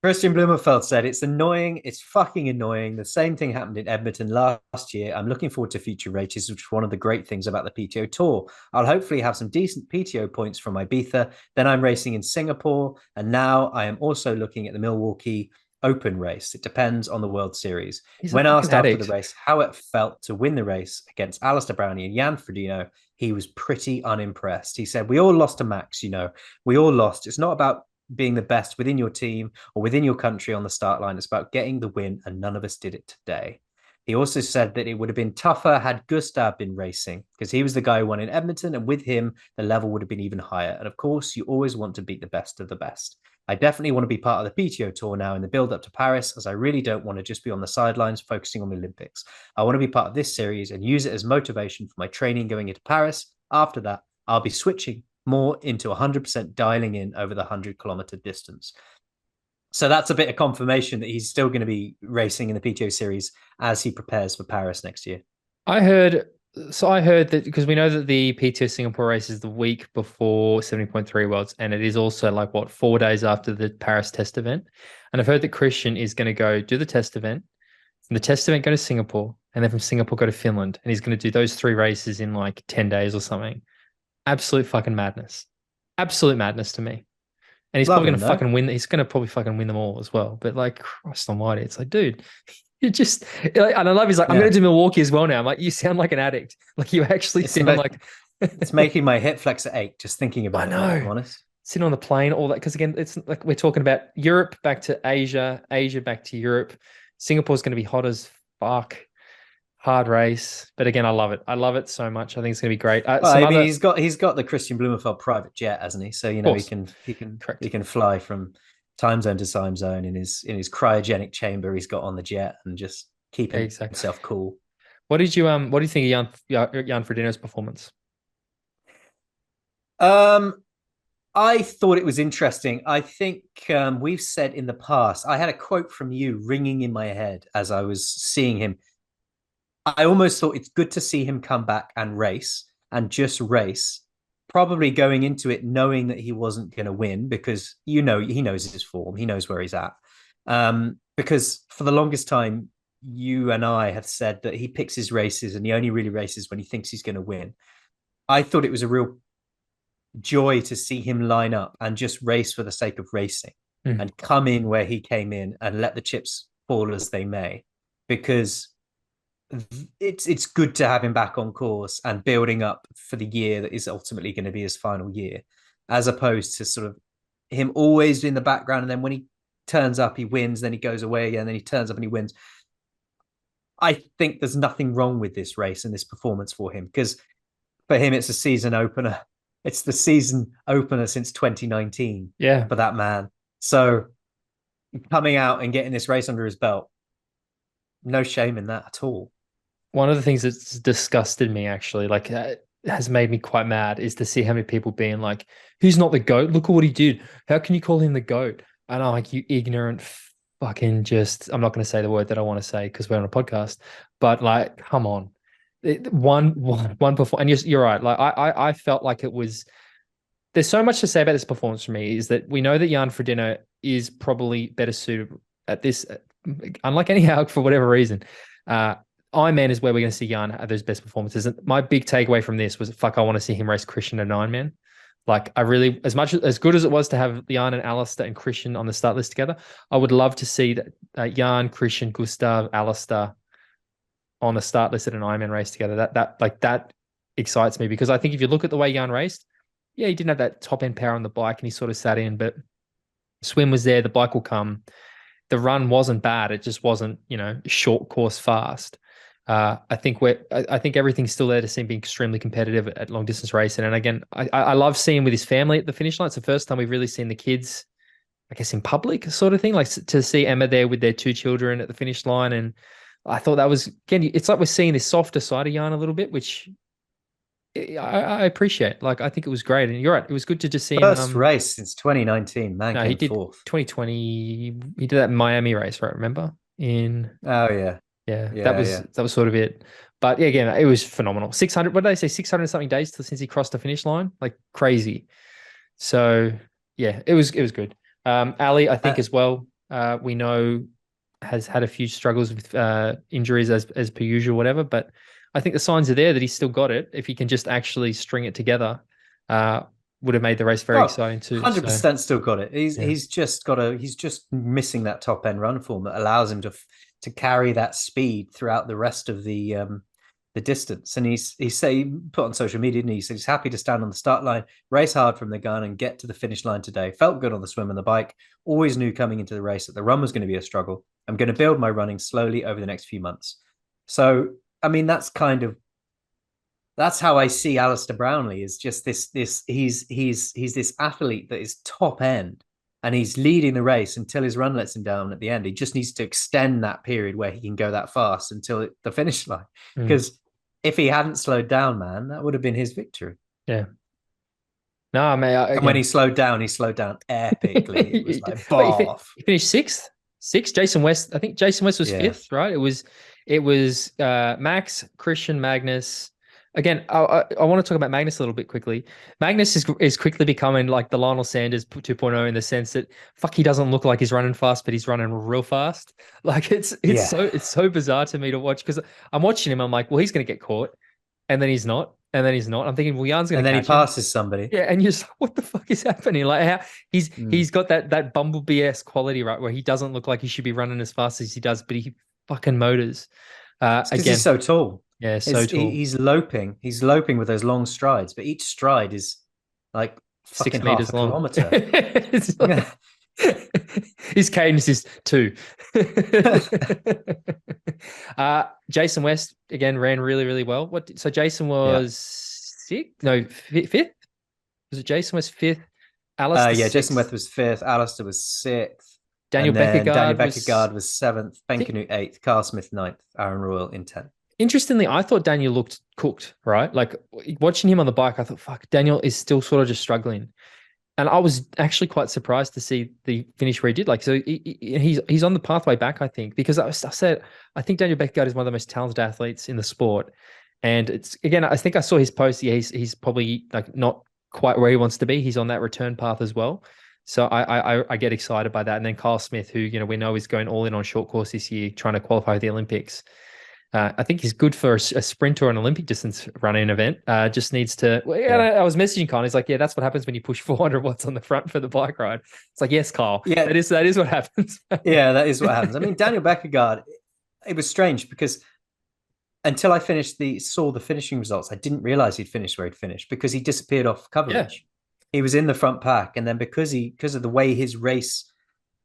Christian Blumenfeld said, it's annoying. It's fucking annoying. The same thing happened in Edmonton last year. I'm looking forward to future races, which is one of the great things about the PTO Tour. I'll hopefully have some decent PTO points from Ibiza. Then I'm racing in Singapore. And now I am also looking at the Milwaukee Open race. It depends on the World Series. When asked after the race how it felt to win the race against Alistair Brownlee and Jan Frodeno, he was pretty unimpressed. He said, we all lost to Max, we all lost. It's not about being the best within your team or within your country on the start line. It's about getting the win, and none of us did it today. He also said that it would have been tougher had Gustav been racing, because he was the guy who won in Edmonton, and with him, the level would have been even higher. And of course, you always want to beat the best of the best. I definitely want to be part of the PTO Tour now in the build-up to Paris, as I really don't want to just be on the sidelines focusing on the Olympics. I want to be part of this series and use it as motivation for my training going into Paris. After that, I'll be switching more into 100% dialing in over the 100-kilometer distance. So that's a bit of confirmation that he's still going to be racing in the PTO series as he prepares for Paris next year. I heard that, because we know that the PTO Singapore race is the week before 70.3 Worlds, and it is also 4 days after the Paris test event. And I've heard that Christian is going to go do the test event, from the test event go to Singapore, and then from Singapore go to Finland. And he's going to do those 3 races in 10 days or something. Absolute fucking madness. Absolute madness to me. And he's probably going to fucking win. He's going to probably fucking win them all as well. But Christ almighty, it's dude, you just, and I love he's I'm going to do Milwaukee as well now. I'm you sound like an addict. You actually sound like. It's making my hip flexor ache just thinking about it, I'm honest. Sitting on the plane, all that. Because again, it's we're talking about Europe back to Asia, Asia back to Europe. Singapore's going to be hot as fuck. hard race. But again, I love it. I love it so much. I think it's going to be great. Well, Some I mean, other, he's got the Christian Blumenfeld private jet, hasn't he? So of he course, can correct. he can fly from time zone to time zone in his cryogenic chamber he's got on the jet and just keep Exactly. himself cool. What do you think of Jan Frodeno's performance? Um, I thought it was interesting. I think we've said in the past. I had a quote from you ringing in my head as I was seeing him. I almost thought it's good to see him come back and race and just race, probably going into it knowing that he wasn't going to win because he knows his form, he knows where he's at. Because for the longest time, you and I have said that he picks his races and he only really races when he thinks he's going to win. I thought it was a real joy to see him line up and just race for the sake of racing and come in where he came in and let the chips fall as they may, because it's good to have him back on course and building up for the year that is ultimately going to be his final year, as opposed to sort of him always in the background. And then when he turns up, he wins, then he goes away again, then he turns up and he wins. I think there's nothing wrong with this race and this performance for him, because for him, it's a season opener. It's the season opener since 2019 Yeah. for that man. So coming out and getting this race under his belt, no shame in that at all. One of the things that's disgusted me, actually, like has made me quite mad, is to see how many people being like, "Who's not the GOAT? Look at what he did. How can you call him the GOAT?" And I'm like, "You ignorant fucking just." I'm not going to say the word that I want to say because we're on a podcast, but like, come on, one performance, and you're right. Like, I felt like it was. There's so much to say about this performance for me. Is that we know that Jan Frodeno is probably better suited at this, unlike any Haug for whatever reason. Ironman is where we're going to see Jan have those best performances. And my big takeaway from this was, fuck, I want to see him race Christian at Ironman. Like, I really, as good as it was to have Jan and Alistair and Christian on the start list together, I would love to see that Jan, Christian, Gustav, Alistair on the start list at an Ironman race together. That excites me, because I think if you look at the way Jan raced, yeah, he didn't have that top end power on the bike and he sort of sat in, but swim was there. The bike will come. The run wasn't bad. It just wasn't, short course fast. I think everything's still there to see him being extremely competitive at long distance racing. And again, I love seeing with his family at the finish line. It's the first time we've really seen the kids, I guess, in public sort of thing, like to see Emma there with their two children at the finish line. And I thought that was, again, it's like we're seeing this softer side of Jan a little bit, which I appreciate. Like, I think it was great. And you're right. It was good to just see First him. race since 2019, man. No, he did fourth. 2020. He did that Miami race, right? Remember? Oh yeah. Yeah, that was sort of it. But yeah, again, it was phenomenal. 600, what did they say? 600 and something days since he crossed the finish line, like crazy. So yeah, it was good. Ali, I think as well, we know has had a few struggles with injuries as per usual, whatever. But I think the signs are there that he's still got it. If he can just actually string it together, would have made the race very exciting too. 100% still got it. He's just missing that top end run form that allows him to carry that speed throughout the rest of the distance. And he put on social media, and he said he's happy to stand on the start line, race hard from the gun, and get to the finish line today. Felt good on the swim and the bike. Always knew coming into the race that the run was going to be a struggle. I'm going to build my running slowly over the next few months. So I mean, that's how I see Alistair Brownlee, is just this he's this athlete that is top end, and he's leading the race until his run lets him down at the end. He just needs to extend that period where he can go that fast until the finish line. Because if he hadn't slowed down, man, that would have been his victory. Yeah. No, I mean, and when he slowed down epically. It was like, boff. He finished sixth. Jason West. I think Jason West was fifth, right? It was Max, Christian, Magnus. Again, I want to talk about Magnus a little bit quickly. Magnus is quickly becoming like the Lionel Sanders 2.0 in the sense that, fuck, he doesn't look like he's running fast, but he's running real fast. Like it's so bizarre to me to watch, because I'm watching him. I'm like, well, he's going to get caught, and then he's not, and then he's not. I'm thinking, well, Jan's going to, and then he passes somebody. Yeah, and you're just like, what the fuck is happening? Like, how he's got that Bumblebee-esque quality, right, where he doesn't look like he should be running as fast as he does, but he fucking motors. Again, he's so tall. Yeah, so tall. He's loping. He's loping with those long strides, but each stride is like 6 meters long. kilometer. Like, His cadence is 2. Jason West again ran really, really well. So Jason Yeah. was sixth? No, fifth? Was it Jason West fifth? Alistair Yeah, Jason West sixth. was fifth, Alistair was sixth, Daniel and then Daniel Beckergaard Beckergaard was seventh, I Ben think, Canute eighth, Carl Smith ninth, Aaron Royal in 10th. interestingly, I thought Daniel looked cooked, right? Like watching him on the bike, I thought, fuck, Daniel is still sort of just struggling. And I was actually quite surprised to see the finish where he did. Like, so he's on the pathway back, I think, because I said I think Daniel Beckergaard is one of the most talented athletes in the sport. And it's again, I think I saw his post. Yeah, he's probably like not quite where he wants to be. He's on that return path as well. So I get excited by that. And then Kyle Smith, who we know is going all in on short course this year, trying to qualify for the Olympics. I think he's good for a sprint or an Olympic distance running event. Just needs to. Well, yeah, I was messaging Kyle. He's like, "Yeah, that's what happens when you push 400 watts on the front for the bike ride." It's like, "Yes, Kyle. Yeah, that is what happens." yeah, that is what happens. I mean, Daniel Beckergaard, it was strange because until I saw the finishing results, I didn't realize he'd finished where he'd finished because he disappeared off coverage. He was in the front pack, and then because of the way his race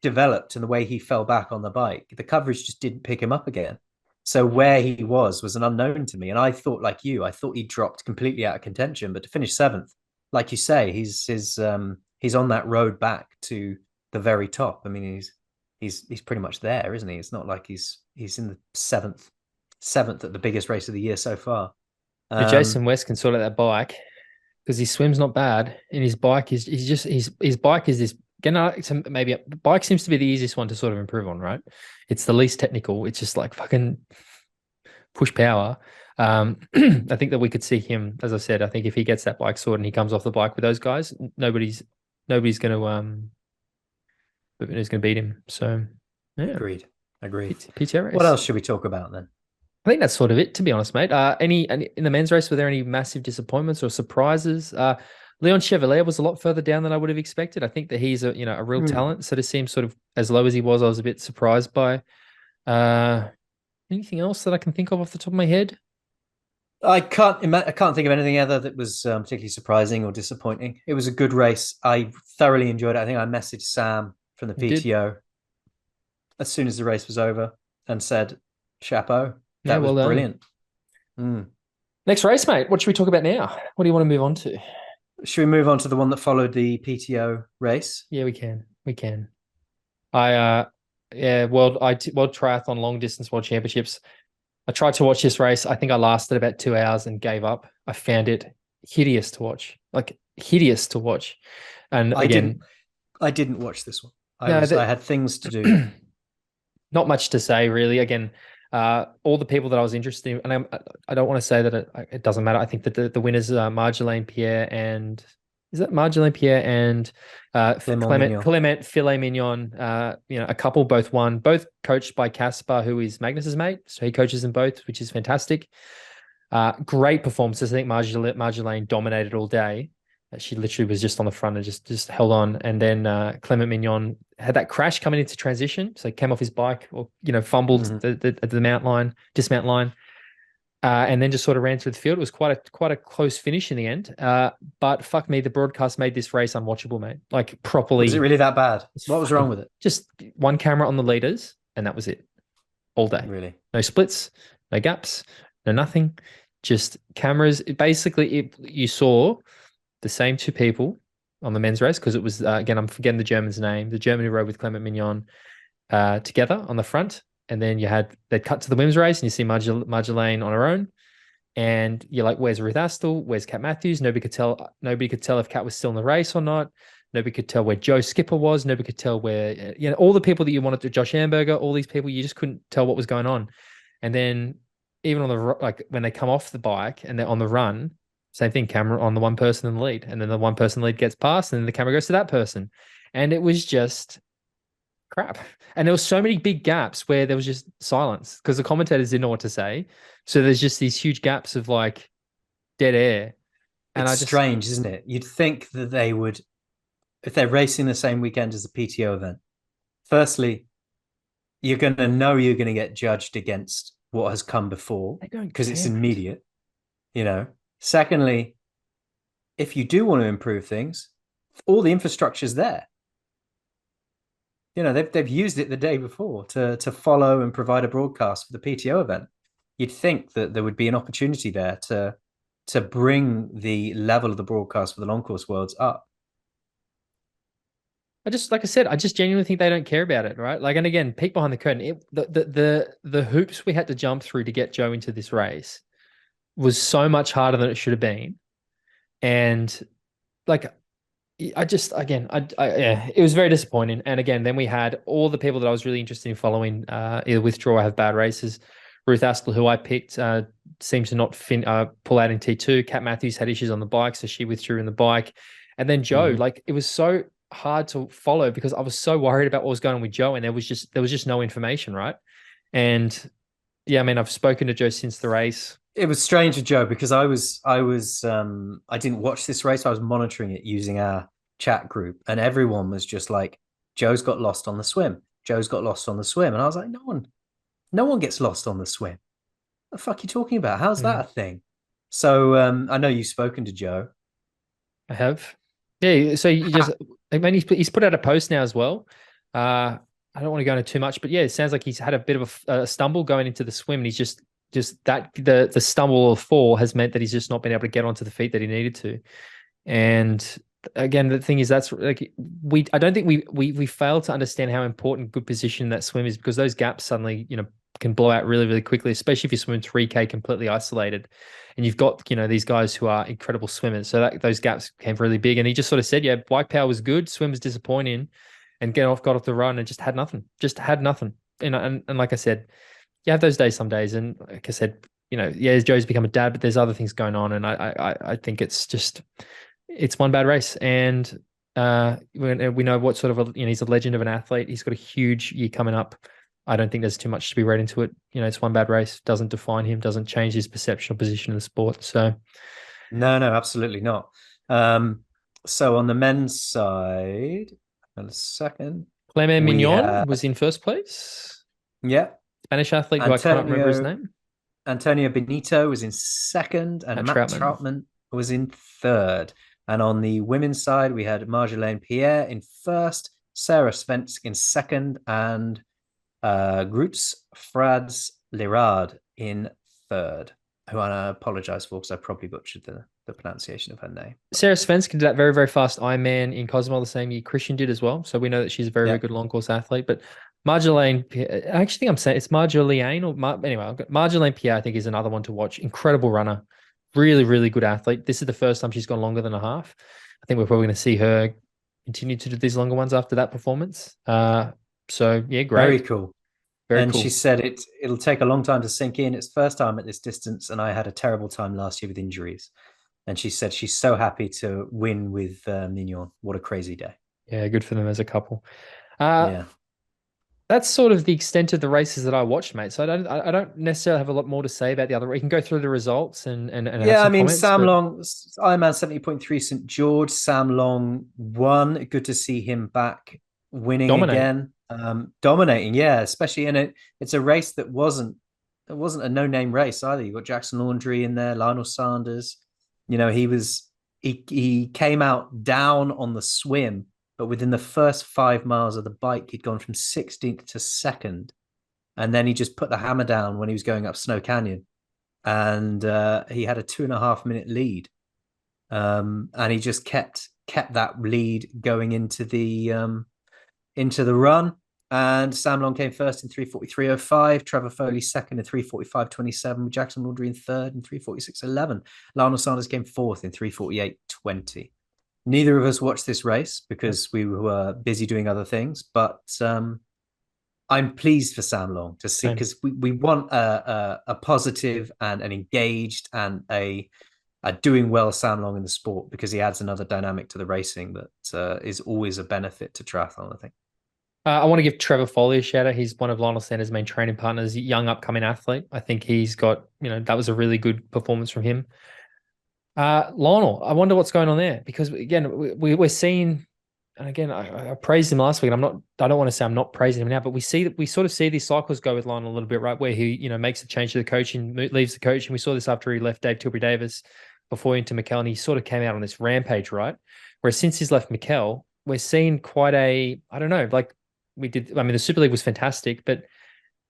developed and the way he fell back on the bike, the coverage just didn't pick him up again. So where he was an unknown to me. And I thought, like you, I thought he dropped completely out of contention. But to finish 7th, like you say, he's on that road back to the very top. I mean, he's pretty much there, isn't he? It's not like he's in the seventh at the biggest race of the year so far. Jason West can sort out that bike because his swim's not bad, and his bike is his bike is this. Again, maybe bike seems to be the easiest one to sort of improve on, right? It's the least technical. It's just like fucking push power. I think that we could see him, as I said. I think if he gets that bike sorted and he comes off the bike with those guys, nobody's going to beat him. So, yeah. Agreed. PTO race. What else should we talk about then? I think that's sort of it, to be honest, mate. Any in the men's race, were there any massive disappointments or surprises? Leon Chevalier was a lot further down than I would have expected. I think that he's a real talent. So to see him sort of as low as he was, I was a bit surprised by. Anything else that I can think of off the top of my head? I can't think of anything other that was particularly surprising or disappointing. It was a good race. I thoroughly enjoyed it. I think I messaged Sam from the PTO as soon as the race was over and said, "Chapeau, that was brilliant." Next race, mate. What should we talk about now? What do you want to move on to? Should we move on to the one that followed the PTO race? Yeah, we can. World Triathlon Long Distance World Championships. I tried to watch this race. I think I lasted about 2 hours and gave up. I found it hideous to watch. And I didn't watch this one. I had things to do. Not much to say, really. Again, all the people that I was interested in, and I don't want to say that it doesn't matter. I think that the winners are Marjolaine Pierre and Clement Filet-Mignon. A couple both won, both coached by Caspar, who is Magnus's mate. So he coaches them both, which is fantastic. Great performances. I think Marjolaine dominated all day. She literally was just on the front and just held on. And then Clement Mignon had that crash coming into transition. So he came off his bike or, fumbled the dismount line. And then just sort of ran through the field. It was quite a close finish in the end. But fuck me, the broadcast made this race unwatchable, mate. Like properly. Was it really that bad? What was wrong with it? Just one camera on the leaders, and that was it. All day. Really? No splits, no gaps, no nothing. Just cameras. You saw the same two people on the men's race because it was, again, I'm forgetting the German's name. The German who rode with Clement Mignon together on the front. And then they'd cut to the women's race and you see Marjolaine on her own. And you're like, where's Ruth Astle? Where's Kat Matthews? Nobody could tell if Kat was still in the race or not. Nobody could tell where Joe Skipper was. Nobody could tell where, all the people that you wanted to, Josh Amberger, all these people, you just couldn't tell what was going on. And then even when they come off the bike and they're on the run, same thing, camera on the one person in the lead. And then the one person in the lead gets past and then the camera goes to that person. And it was just crap. And there were so many big gaps where there was just silence because the commentators didn't know what to say. So there's just these huge gaps of like dead air. And it's strange, isn't it? You'd think that they would, if they're racing the same weekend as the PTO event, firstly, you're going to get judged against what has come before because it's immediate, Secondly, if you do want to improve things, all the infrastructure's there. they've used it the day before to follow and provide a broadcast for the PTO event. You'd think that there would be an opportunity there to bring the level of the broadcast for the long course worlds up. Like I said, I just genuinely think they don't care about it, right? Like, and again, peek behind the curtain, the hoops we had to jump through to get Joe into this race was so much harder than it should have been. And like, yeah, it was very disappointing. And again, then we had all the people that I was really interested in following either withdraw or have bad races. Ruth Astle, who I picked, seems to not pull out in T2. Kat Matthews had issues on the bike, so she withdrew in the bike. And then Joe, like, it was so hard to follow because I was so worried about what was going on with Joe, and there was just no information, right? And yeah, I mean, I've spoken to Joe since the race. It was strange with Joe because I didn't watch this race. I was monitoring it using our chat group, and everyone was just like, Joe's got lost on the swim. Joe's got lost on the swim. And I was like, no one gets lost on the swim. What the fuck are you talking about? How's that a thing? So I know you've spoken to Joe. I have. Yeah, so you just, I mean, he's put out a post now as well. I don't want to go into too much, but yeah, it sounds like he's had a bit of a stumble going into the swim, and he's just that the stumble or fall has meant that he's just not been able to get onto the feet that he needed to. And again, the thing is, that's like I don't think we fail to understand how important good position that swim is, because those gaps suddenly, can blow out really, really quickly, especially if you swim 3K completely isolated. And you've got, these guys who are incredible swimmers. So those gaps became really big. And he just sort of said, yeah, bike power was good, swim was disappointing, and got off the run and just had nothing. And like I said, you have those days some days. And like I said, yeah, Joe's become a dad, but there's other things going on. And I think it's one bad race. And we know what sort of he's a legend of an athlete. He's got a huge year coming up. I don't think there's too much to be read into it. It's one bad race. Doesn't define him. Doesn't change his perception or position in the sport. So, no, absolutely not. So on the men's side, in a second, Clement Mignon was in first place. Yeah, Spanish athlete who I can't remember his name. Antonio Benito was in second, and Matt Troutman was in third. And on the women's side, we had Marjolaine Pierre in first, Sarah Svensk in second, and Grutz Frads Lirard in third, who I apologize for because I probably butchered the pronunciation of her name. Sarah Svensk did that very, very fast Ironman in Cozumel the same year Christian did as well. So we know that she's a very, very good long course athlete. But Marjolaine, I actually think I'm saying it's Marjolaine anyway, Marjolaine Pierre, I think, is another one to watch. Incredible runner, really, really good athlete. This is the first time she's gone longer than a half. I think we're probably going to see her continue to do these longer ones after that performance. So yeah, great. Very cool. Very cool. She said it'll take a long time to sink in. It's first time at this distance, and I had a terrible time last year with injuries. And she said she's so happy to win with Mignon. What a crazy day. Yeah, good for them as a couple. Yeah. That's sort of the extent of the races that I watched, mate. So I don't necessarily have a lot more to say about the other. We can go through the results and yeah, I mean, comments, Sam Long, Ironman 70.3 St. George. Sam Long won. Good to see him back winning again. Dominating, yeah, especially in it's a race that wasn't a no-name race either. You got Jackson Laundry in there, Lionel Sanders. He came out down on the swim, but within the first 5 miles of the bike, he'd gone from 16th to 2nd, and then he just put the hammer down when he was going up Snow Canyon, and he had a 2.5 minute lead, and he just kept that lead going into the run. And Sam Long came first in 3:43.05. Trevor Foley second in 3:45.27. With Jackson Laundry in third in 3:46.11. Lionel Sanders came fourth in 3:48.20. Neither of us watched this race because we were busy doing other things. But I'm pleased for Sam Long to see, because we want a positive and an engaged and a doing well Sam Long in the sport, because he adds another dynamic to the racing that is always a benefit to triathlon, I think. I want to give Trevor Foley a shout out. He's one of Lionel Sanders' main training partners, young upcoming athlete. I think he's got, that was a really good performance from him. Lionel, I wonder what's going on there, because again, we're seeing, and again, I praised him last week, and I don't want to say I'm not praising him now, but we sort of see these cycles go with Lionel a little bit, right? Where he, makes a change to the coaching, leaves the coaching. We saw this after he left Dave Tilbury Davis before into Mikkel, and he sort of came out on this rampage, right? Whereas since he's left Mikkel, we're seeing quite a, I don't know, like, we did. I mean, the Super League was fantastic, but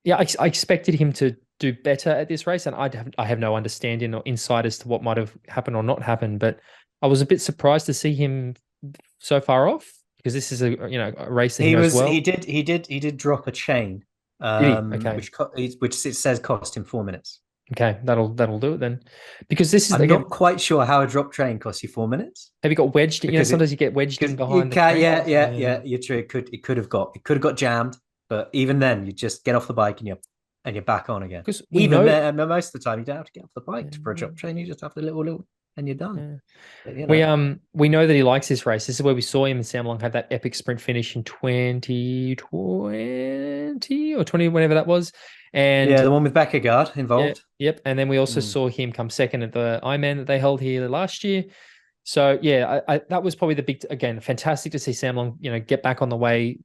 yeah, I expected him to do better at this race, and I have no understanding or insight as to what might have happened or not happened. But I was a bit surprised to see him so far off, because this is a race that he knows well. He did drop a chain, Did he? Okay. which it says cost him 4 minutes. Okay, that'll do it then, because this is I'm again. not quite sure how a drop train costs you 4 minutes. Have you got wedged? Because Sometimes you get wedged in behind the train. Yeah. You're true. It could have got jammed, but even then, you just get off the bike and you're back on again. Because most of the time, you don't have to get off the bike for a drop train. You just have the little, and you're done. Yeah. But, we know that he likes this race. This is where we saw him and Sam Long have that epic sprint finish in 2020 or 20, whenever that was. And yeah, the one with Beckergaard involved. Yep. And then we also saw him come second at the Ironman that they held here last year. So yeah, that was probably the big, again, fantastic to see Sam Long, get back on the way,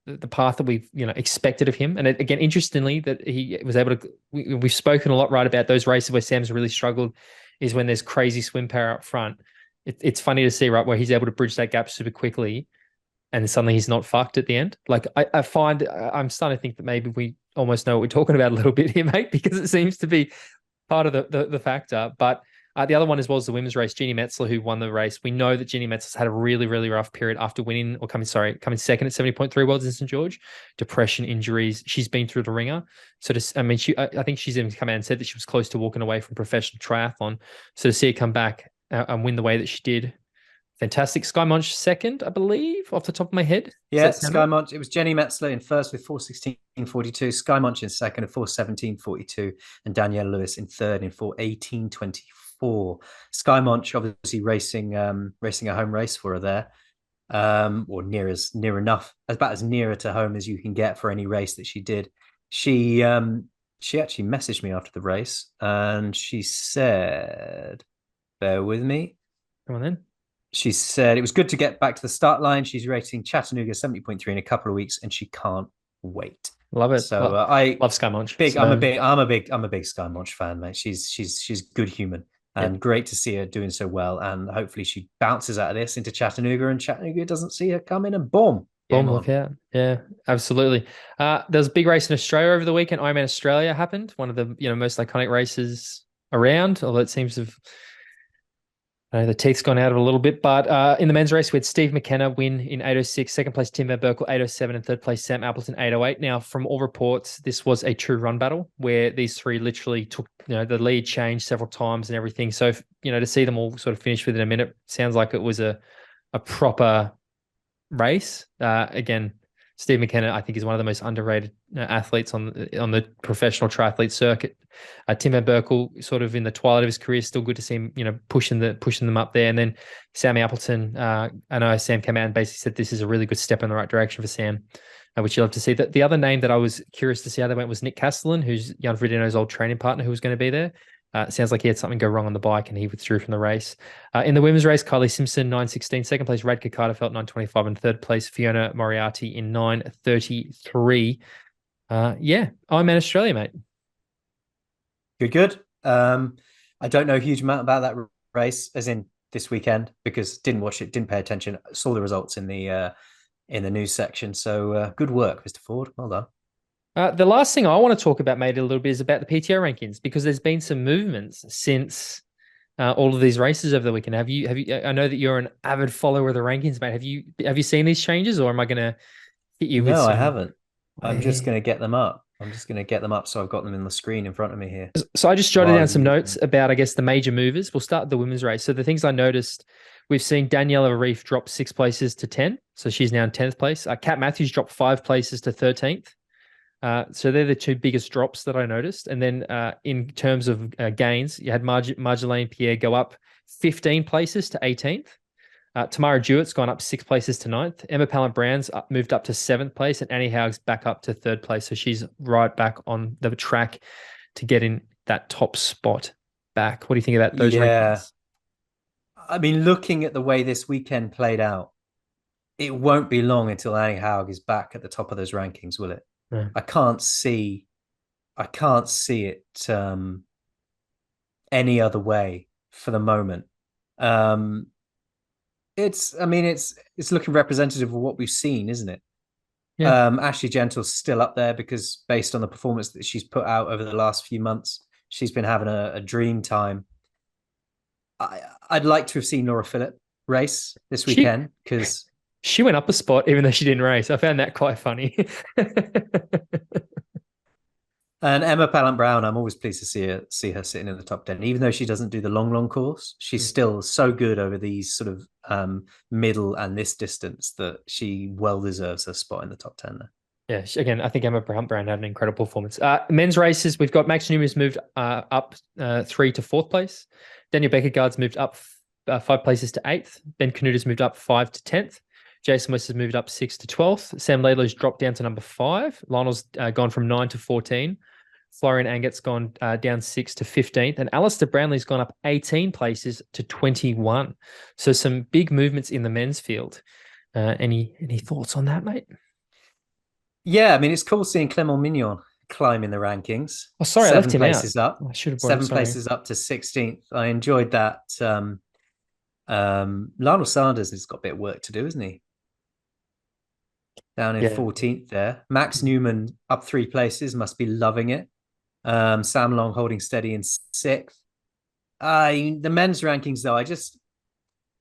the path that we've, expected of him. And again, interestingly, that he was able to, we've spoken a lot, right, about those races where Sam's really struggled is when there's crazy swim power up front. It's funny to see, right, where he's able to bridge that gap super quickly and suddenly he's not fucked at the end. Like I find, I'm starting to think that maybe we almost know what we're talking about a little bit here, mate, because it seems to be part of the factor. But the other one as well is the women's race, Ginny Metzler, who won the race. We know that Ginny Metzler's had a really, really rough period after coming second at 70.3 Worlds in St. George. Depression, injuries. She's been through the ringer. So I think she's even come out and said that she was close to walking away from professional triathlon. So to see her come back and win the way that she did, fantastic. Skye Moench second, I believe, off the top of my head. Yeah, Skye Moench. It was Jenny Metzler in first with 4:16.42, Skye Moench in second at 4:17.42, and Danielle Lewis in third in 4:18.24. Skye Moench obviously racing a home race for her there, or near enough, about as nearer to home as you can get for any race that she did. She actually messaged me after the race and she said, bear with me. Come on then. She said it was good to get back to the start line. She's racing Chattanooga 70.3 in a couple of weeks and she can't wait. Love it. So I love Skye Moench. I'm a big Skye Moench fan, mate. She's good human and great to see her doing so well. And hopefully she bounces out of this into Chattanooga and Chattanooga doesn't see her coming and boom. Look out. Yeah, absolutely. There's a big race in Australia over the weekend. IronMan Australia happened. One of the most iconic races around, although it seems to have the teeth's gone out of it a little bit. But in the men's race, we had Steve McKenna win in 8:06, second place Tim Van Berkel 8:07, and third place Sam Appleton 8:08. Now, from all reports, this was a true run battle where these three literally took, the lead changed several times and everything. So, to see them all sort of finish within a minute sounds like it was a proper race. Again, Steve McKenna, I think, is one of the most underrated athletes on the professional triathlete circuit. Tim Van Berkel, sort of in the twilight of his career, still good to see him, pushing them up there. And then Sammy Appleton, I know Sam came out and basically said this is a really good step in the right direction for Sam, which you love to see. The other name that I was curious to see how they went was Nick Castellan, who's Jan Frodeno's old training partner, who was going to be there. Sounds like he had something go wrong on the bike and he withdrew from the race. In the women's race, Kylie Simpson, 9:16. Second place, Radka Carterfeld, 9:25. And third place, Fiona Moriarty in 9:33. IronMan Australia, mate. Good. I don't know a huge amount about that race, as in this weekend, because didn't watch it, didn't pay attention. Saw the results in the news section. So good work, Mr. Ford. Well done. The last thing I want to talk about, mate, a little bit is about the PTO rankings, because there's been some movements since all of these races over the weekend. Have you? I know that you're an avid follower of the rankings, mate. Have you seen these changes, or am I going to hit you with No, I haven't. I'm just going to get them up. So I've got them in the screen in front of me here. So I just jotted down some notes about, I guess, the major movers. We'll start the women's race. So the things I noticed, we've seen Daniela Reef drop 6 places to 10. So she's now in 10th place. Kat Matthews dropped 5 places to 13th. So they're the two biggest drops that I noticed. And then in terms of gains, you had Marjolaine Pierre go up 15 places to 18th. Tamara Jewett's gone up 6 places to 9th. Emma Pallant-Brown's moved up to 7th place, and Annie Haug's back up to 3rd place. So she's right back on the track to get in that top spot back. What do you think about those rankings? I mean, looking at the way this weekend played out, it won't be long until Annie Haug is back at the top of those rankings, will it? Yeah. I can't see it any other way for the moment. It's looking representative of what we've seen, isn't it? Yeah. Ashley Gentle's still up there because based on the performance that she's put out over the last few months, she's been having a dream time. I'd like to have seen Laura Philipp race this She weekend because she went up a spot even though she didn't race. I found that quite funny. and Emma Pallant-Brown, I'm always pleased to see her sitting in the top 10. Even though she doesn't do the long course, she's still so good over these sort of middle and this distance that she well deserves her spot in the top 10 there. Yeah, again, I think Emma Brown had an incredible performance. Men's races, we've got Max Neuwmann's moved up 3 to 4th place. Daniel Beckergaard's moved up 5 places to 8th. Ben Canute's moved up 5 to 10th. Jason West has moved up 6 to 12th. Sam Laidlow's dropped down to number 5. Lionel's gone from 9 to 14. Florian Anget's gone down 6 to 15th. And Alistair Brownlee's gone up 18 places to 21. So some big movements in the men's field. Any thoughts on that, mate? Yeah, I mean, it's cool seeing Clement Mignon climb in the rankings. Oh, sorry, I left him places out. Up. I should have brought 7 places up to 16th. I enjoyed that. Lionel Sanders has got a bit of work to do, isn't he? Down in 14th there. Max Neuwmann up 3 places, must be loving it. Sam Long holding steady in 6th. The men's rankings, though,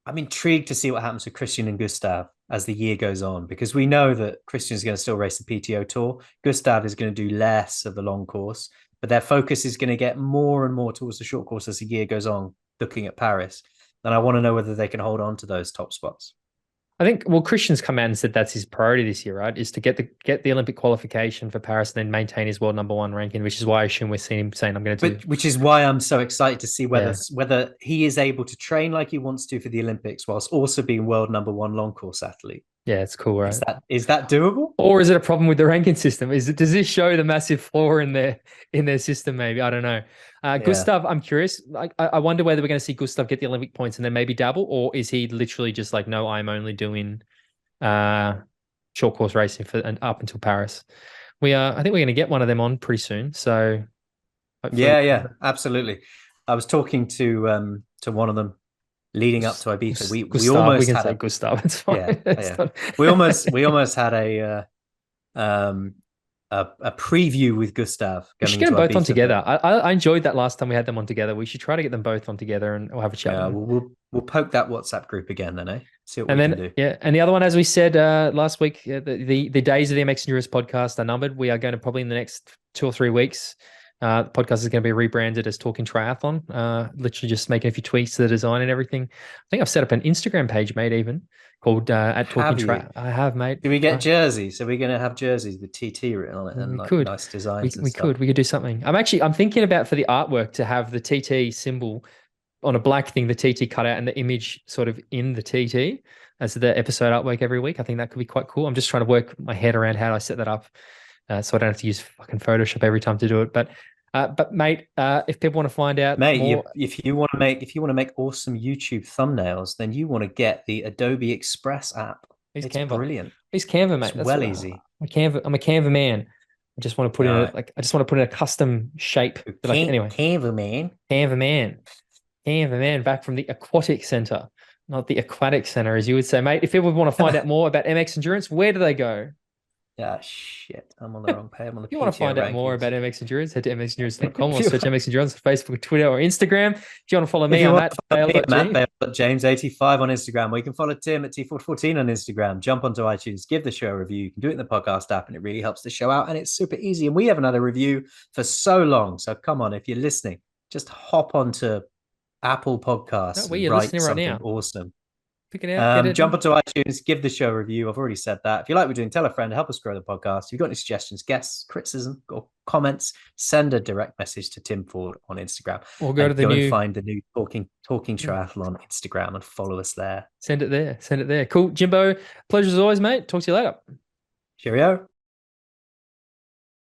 I'm intrigued to see what happens with Christian and Gustav as the year goes on, because we know that Christian is going to still race the PTO Tour. Gustav is going to do less of the long course, but their focus is going to get more and more towards the short course as the year goes on, looking at Paris. And I want to know whether they can hold on to those top spots. I think, well, Christian's come out and said that's his priority this year, right? Is to get the Olympic qualification for Paris and then maintain his world #1 ranking, which is why I assume we're seeing him saying, I'm going to do. Which is why I'm so excited to see whether he is able to train like he wants to for the Olympics whilst also being world #1 long course athlete. Yeah, it's cool, right? Is that doable? Or is it a problem with the ranking system? Does this show the massive flaw in their system? Maybe, I don't know. Gustav, I'm curious. I wonder whether we're going to see Gustav get the Olympic points and then maybe dabble, or is he literally just like, no, I'm only doing short course racing and up until Paris. I think we're going to get one of them on pretty soon. So yeah, absolutely. I was talking to one of them leading up to Ibiza. We almost had a Gustav. It's fine. Yeah. We almost had a preview with Gustav. We should get them both on together. I enjoyed that last time we had them on together. We should try to get them both on together and we'll have a chat. Yeah, we'll poke that WhatsApp group again then, eh? See what we can do. Yeah, and the other one, as we said last week, the days of the MX Endurance podcast are numbered. We are going to probably in the next 2 or 3 weeks. The podcast is going to be rebranded as Talking Triathlon. Literally just making a few tweaks to the design and everything. I think I've set up an Instagram page, mate, even called at Talking Triathlon. I have, mate. Do we get jerseys? So we're going to have jerseys with TT written on it and nice designs. We could do something. I'm thinking about for the artwork to have the TT symbol on a black thing, the TT cut out and the image sort of in the TT as the episode artwork every week. I think that could be quite cool. I'm just trying to work my head around how I set that up. So I don't have to use fucking Photoshop every time to do it. But mate, if people want to find out, mate, more... if you want to make awesome YouTube thumbnails, then you want to get the Adobe Express app. It's Canva. Brilliant. It's Canva, mate. It's easy. I'm a Canva man. I just want to put in a custom shape. Canva man, back from the aquatic center, not the aquatic center, as you would say, mate. If people want to find out more about MX Endurance, where do they go? Ah, shit. I'm on the wrong page. I'm on the If you want to find out more about MX Endurance, head to mxendurance.com or search MX Endurance on Facebook, Twitter, or Instagram. If you want to follow me, I'm at James85 on Instagram, or you can follow Tim at T414 on Instagram. Jump onto iTunes, give the show a review. You can do it in the podcast app, and it really helps the show out, and it's super easy. And we haven't had a review for so long. So come on, if you're listening, just hop onto Apple Podcasts. Where you're listening right now. Awesome. Pick it out. Jump onto iTunes, give the show a review. I've already said that. If you like what we're doing, tell a friend, help us grow the podcast. If you've got any suggestions, guests, criticism, or comments, send a direct message to Tim Ford on Instagram. Or go and find the new Talking Triathlon Instagram and follow us there. Send it there. Cool. Jimbo, pleasure as always, mate. Talk to you later. Cheerio.